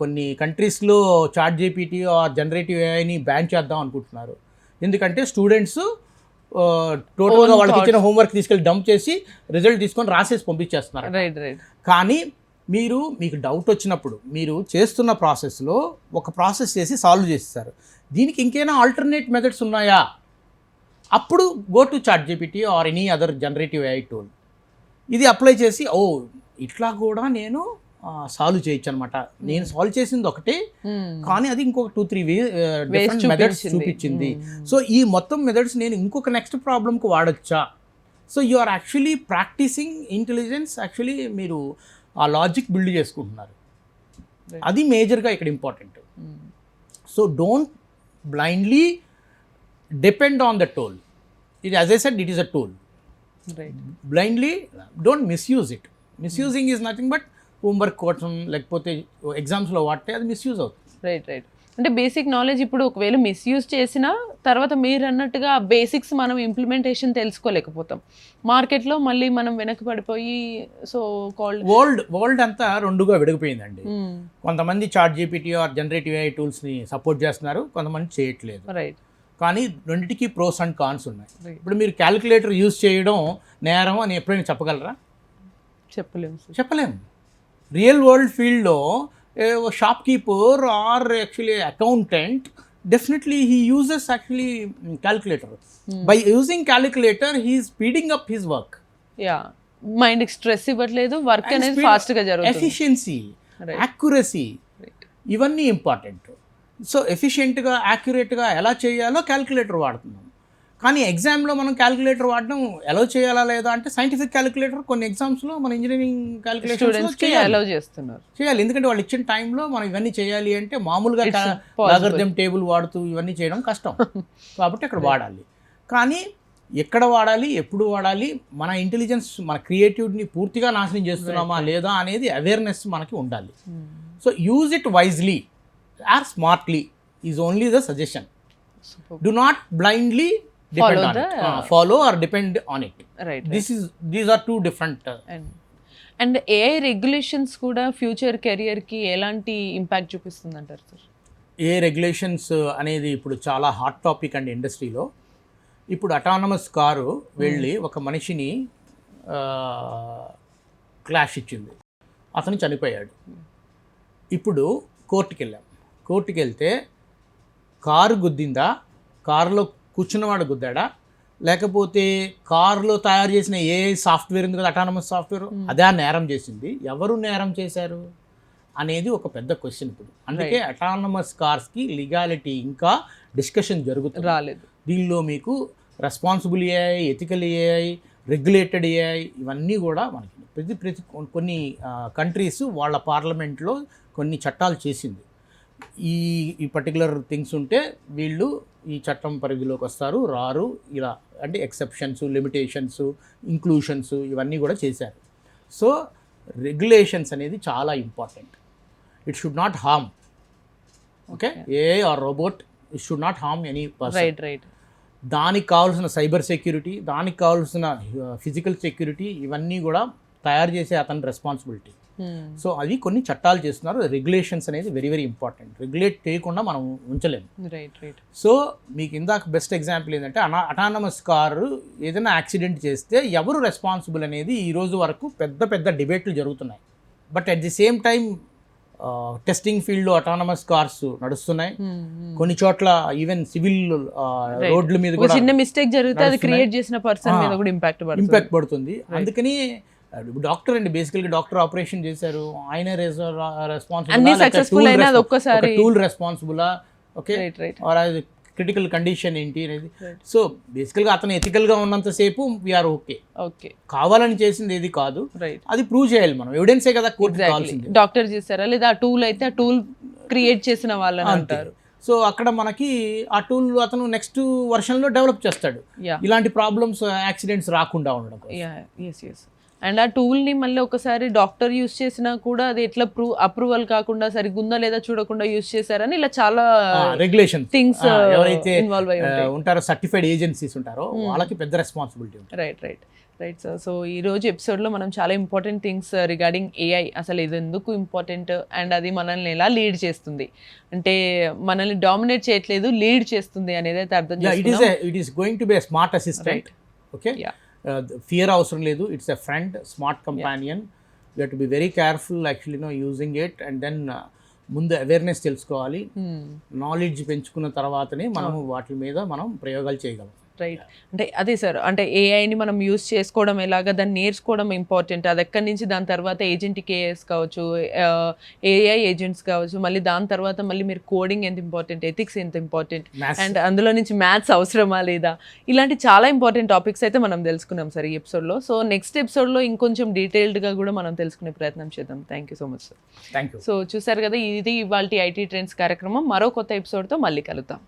కొన్ని కంట్రీస్లో చాట్ జీపీటీ ఆర్ జనరేటివ్ ఏఐని బ్యాన్ చేద్దాం అనుకుంటున్నారు, ఎందుకంటే స్టూడెంట్స్ టోటల్గా వాళ్ళకి ఇచ్చిన హోంవర్క్ తీసుకెళ్ళి డంప్ చేసి రిజల్ట్ తీసుకొని రాసేసి పంపించేస్తున్నారు. కానీ మీకు డౌట్ వచ్చినప్పుడు మీరు చేస్తున్న ప్రాసెస్లో ఒక ప్రాసెస్ చేసి సాల్వ్ చేస్తారు, దీనికి ఇంకేనా ఆల్టర్నేట్ మెథడ్స్ ఉన్నాయా, అప్పుడు go to chat GPT or any other generative AI tool, ఇది అప్లై చేసి ఇట్లా కూడా నేను సాల్వ్ చేయొచ్చు అనమాట. నేను సాల్వ్ చేసింది ఒకటే, కానీ అది ఇంకొక 2-3 డిఫరెంట్ మెథడ్స్ చూపించింది. సో ఈ మొత్తం మెథడ్స్ నేను ఇంకొక నెక్స్ట్ ప్రాబ్లమ్కి వాడచ్చా. So you are actually practising intelligence, actually మీరు ఆ లాజిక్ బిల్డ్ చేసుకుంటున్నారు, అది మేజర్గా ఇక్కడ important. So don't blindly depend on the tool. ఇది as I said, it is a tool. Blindly don't misuse it. Misusing is nothing but homework కోసం లేకపోతే ఎగ్జామ్స్లో వాడితే అది మిస్యూజ్ అవుతుంది. రైట్. అంటే బేసిక్ నాలెడ్జ్ ఇప్పుడు ఒకవేళ మిస్యూజ్ చేసినా తర్వాత మీరు అన్నట్టుగా బేసిక్స్ మనం ఇంప్లిమెంటేషన్ తెలుసుకోలేకపోతాం, మార్కెట్లో మళ్ళీ మనం వెనకబడిపోయి. సో వరల్డ్ అంతా 2గా విడిగిపోయిందండి. కొంతమంది chat GPT or generative AI టూల్స్ని సపోర్ట్ చేస్తున్నారు, కొంతమంది చేయట్లేదు. రైట్. కానీ రెండింటికి ప్రోస్ అండ్ కాన్స్ ఉన్నాయి. ఇప్పుడు మీరు క్యాలిక్యులేటర్ యూజ్ చేయడం నేరం అని ఎప్పుడైనా చెప్పగలరా? చెప్పలేము. రియల్ వరల్డ్ ఫీల్డ్లో shopkeeper or actually accountant, definitely he uses actually calculator. By using calculator he is speeding up his work. మైండ్కి స్ట్రెస్ ఇవ్వట్లేదు, వర్క్ అనేది ఫాస్ట్గా జరుగుతుంది. ఎఫిషియన్సీ, యాక్యురసీ, ఇవన్నీ ఇంపార్టెంట్. సో ఎఫిషియెంట్గా, యాక్యురేట్గా ఎలా చేయాలో క్యాలిక్యులేటర్ వాడుతున్నాం. కానీ ఎగ్జామ్లో మనం క్యాలిక్యులేటర్ వాడడం ఎలా చేయాలా లేదా అంటే, సైంటిఫిక్ క్యాలిక్యులేటర్ కొన్ని ఎగ్జామ్స్లో మన ఇంజనీరింగ్ క్యాలిక్యులేషన్స్ చేయాలి, ఎందుకంటే వాళ్ళు ఇచ్చిన టైంలో మనం ఇవన్నీ చేయాలి అంటే మామూలుగా లాగరిథం టేబుల్ వాడుతూ ఇవన్నీ చేయడం కష్టం. కాబట్టి అక్కడ వాడాలి. కానీ ఎక్కడ వాడాలి, ఎప్పుడు వాడాలి, మన ఇంటెలిజెన్స్, మన క్రియేటివిటీని పూర్తిగా నాశనం చేస్తున్నామా లేదా అనేది అవేర్నెస్ మనకి ఉండాలి. So use it wisely or smartly is only the suggestion. Do not blindly depend on it. Follow or depend on it. Right. These are two different. And AI regulations కూడా future కెరియర్కి ఎలాంటి impact చూపిస్తుంది అంటారు sir? ఏ regulations అనేది ఇప్పుడు చాలా hot topic అండి ఇండస్ట్రీలో. ఇప్పుడు అటానమస్ కారు వెళ్ళి ఒక మనిషిని క్లాష్ ఇచ్చింది, అతను చనిపోయాడు. ఇప్పుడు కోర్టుకి వెళ్ళాం. కోర్టుకి వెళ్తే కారు గుద్దిందా, కారులో కూర్చున్నవాడు గుద్దాడా, లేకపోతే కారులో తయారు చేసిన ఏ సాఫ్ట్వేర్ ఉంది కదా అటానమస్ సాఫ్ట్వేర్, అదే నేరం చేసింది. ఎవరు నేరం చేశారు అనేది ఒక పెద్ద క్వశ్చన్ ఇప్పుడు. అందుకే అటానమస్ కార్స్కి లీగాలిటీ ఇంకా డిస్కషన్ జరుగుతుంది, రాలేదు. దీనిలో మీకు responsible AI, ethical AI, regulated AI ఇవన్నీ కూడా మనకి ప్రతి కొన్ని కంట్రీస్ వాళ్ళ పార్లమెంట్లో కొన్ని చట్టాలు చేసింది. ఈ పర్టికులర్ థింగ్స్ ఉంటే వీళ్ళు ఈ చట్టం పరిధిలోకి వస్తారు, రారు, ఇలా అంటే ఎక్సెప్షన్స్, లిమిటేషన్స్, ఇంక్లూషన్స్ ఇవన్నీ కూడా చేశారు. సో రెగ్యులేషన్స్ అనేది చాలా important. It should not harm. Okay, AI or robot it should not harm any person. Right right. దానికి కావాల్సిన సైబర్ సెక్యూరిటీ, దానికి కావాల్సిన ఫిజికల్ సెక్యూరిటీ ఇవన్నీ కూడా తయారు చేసే అతని రెస్పాన్సిబిలిటీ. సో అది కొన్ని చట్టాలు చేస్తున్నారు. రెగ్యులేషన్స్ అనేది వెరీ వెరీ ఇంపార్టెంట్. రెగ్యులేట్ చేయకుండా మనం ఉంచలేము. Right right. సో మీకు ఇందాక బెస్ట్ ఎగ్జాంపుల్ ఏంటంటే అటానమస్ కారు ఏదైనా యాక్సిడెంట్ చేస్తే ఎవరు రెస్పాన్సిబుల్ అనేది ఈ రోజు వరకు పెద్ద పెద్ద డిబేట్లు జరుగుతున్నాయి. But at the same time testing ఫీల్డ్లో అటానమస్ కార్స్ నడుస్తున్నాయి. కొన్ని చోట్ల ఈవెన్ సివిల్ రోడ్ల మీద కూడా చిన్న మిస్టేక్ జరిగితే అది క్రియేట్ చేసిన పర్సన్ మీద కూడా ఇంపాక్ట్ పడుతుంది. అందుకని డాక్టర్ అండి, బేసికల్గా డాక్టర్ ఆపరేషన్ చేశారు, ఆయన రెస్పాన్సిబుల్, టూల్ రెస్పాన్సిబులా, ఓకే, క్రిటికల్ కండిషన్ ఏంటి అనేది. సో బేసికల్గా అతను ఎథికల్గా ఉన్నంతసేపు వీఆర్ ఓకే. ఓకే, కావాలని చేసింది ఏది కాదు, అది ప్రూవ్ చేయాలి మనం, ఎవిడెన్సే కదా కోర్టు కావాల్సింది. డాక్టర్ చేస్తారా లేదా ఆ టూల్ అయితే ఆ టూల్ క్రియేట్ చేసిన వాళ్ళని అంటారు. సో అక్కడ మనకి ఆ టూల్ అతను నెక్స్ట్ వర్షన్లో డెవలప్ చేస్తాడు, ఇలాంటి ప్రాబ్లమ్స్, యాక్సిడెంట్స్ రాకుండా ఉండడం. అండ్ ఆ టూల్ని మళ్ళీ ఒకసారి డాక్టర్ యూస్ చేసినా కూడా అది ఎట్లా అప్రూవల్ కాకుండా సరిగ్గా ఉందా లేదా చూడకుండా యూస్ చేశారని ఇలా చాలా రెగ్యులేషన్ థింగ్స్ ఎవరైతే ఉంటారో సర్టిఫైడ్ ఏజెన్సీస్ ఉంటారో వాళ్ళకి పెద్ద రెస్పాన్సిబిలిటీ ఉంటుంది. Right right right sir. So ఈ రోజు ఎపిసోడ్లో మనం చాలా ఇంపార్టెంట్ థింగ్స్ రిగార్డింగ్ ఏఐ, అసలు ఇది ఎందుకు ఇంపార్టెంట్ అండ్ అది మనల్ని ఎలా లీడ్ చేస్తుంది, అంటే మనల్ని డామినేట్ చేయట్లేదు, లీడ్ చేస్తుంది అనేది అయితే అర్థం చేసుకున్నాం. It is going to be a smart assistant. Okay, fear అవసరం లేదు, it's a friend, smart companion. You have to be very careful actually using it. And then ముందు అవేర్నెస్ తెలుసుకోవాలి, నాలెడ్జ్ పెంచుకున్న తర్వాతనే మనం వాటి మీద మనం ప్రయోగాలు చేయగలం. రైట్. అంటే అదే సార్, అంటే ఏఐని మనం యూస్ చేసుకోవడం ఎలాగా, దాన్ని నేర్చుకోవడం ఇంపార్టెంట్. అది ఎక్కడి నుంచి దాని తర్వాత ఏజెంటిక్ ఏఎస్ కావచ్చు, ఏఐ ఏజెంట్స్ కావచ్చు, మళ్ళీ దాని తర్వాత మళ్ళీ మీరు కోడింగ్ ఎంత ఇంపార్టెంట్, ఎథిక్స్ ఎంత ఇంపార్టెంట్, అండ్ అందులో నుంచి మ్యాథ్స్ అవసరమా లేదా, ఇలాంటి చాలా ఇంపార్టెంట్ టాపిక్స్ అయితే మనం తెలుసుకున్నాం సార్ ఈ ఎపిసోడ్లో. సో నెక్స్ట్ ఎపిసోడ్లో ఇంకొంచెం డీటెయిల్డ్గా కూడా మనం తెలుసుకునే ప్రయత్నం చేద్దాం. Thank you so much sir. Thank you. So చూసారు కదా, ఇది ఇవాళ ఐటీ ట్రెండ్స్ కార్యక్రమం. మరో కొత్త ఎపిసోడ్తో మళ్ళీ కలుద్దాం.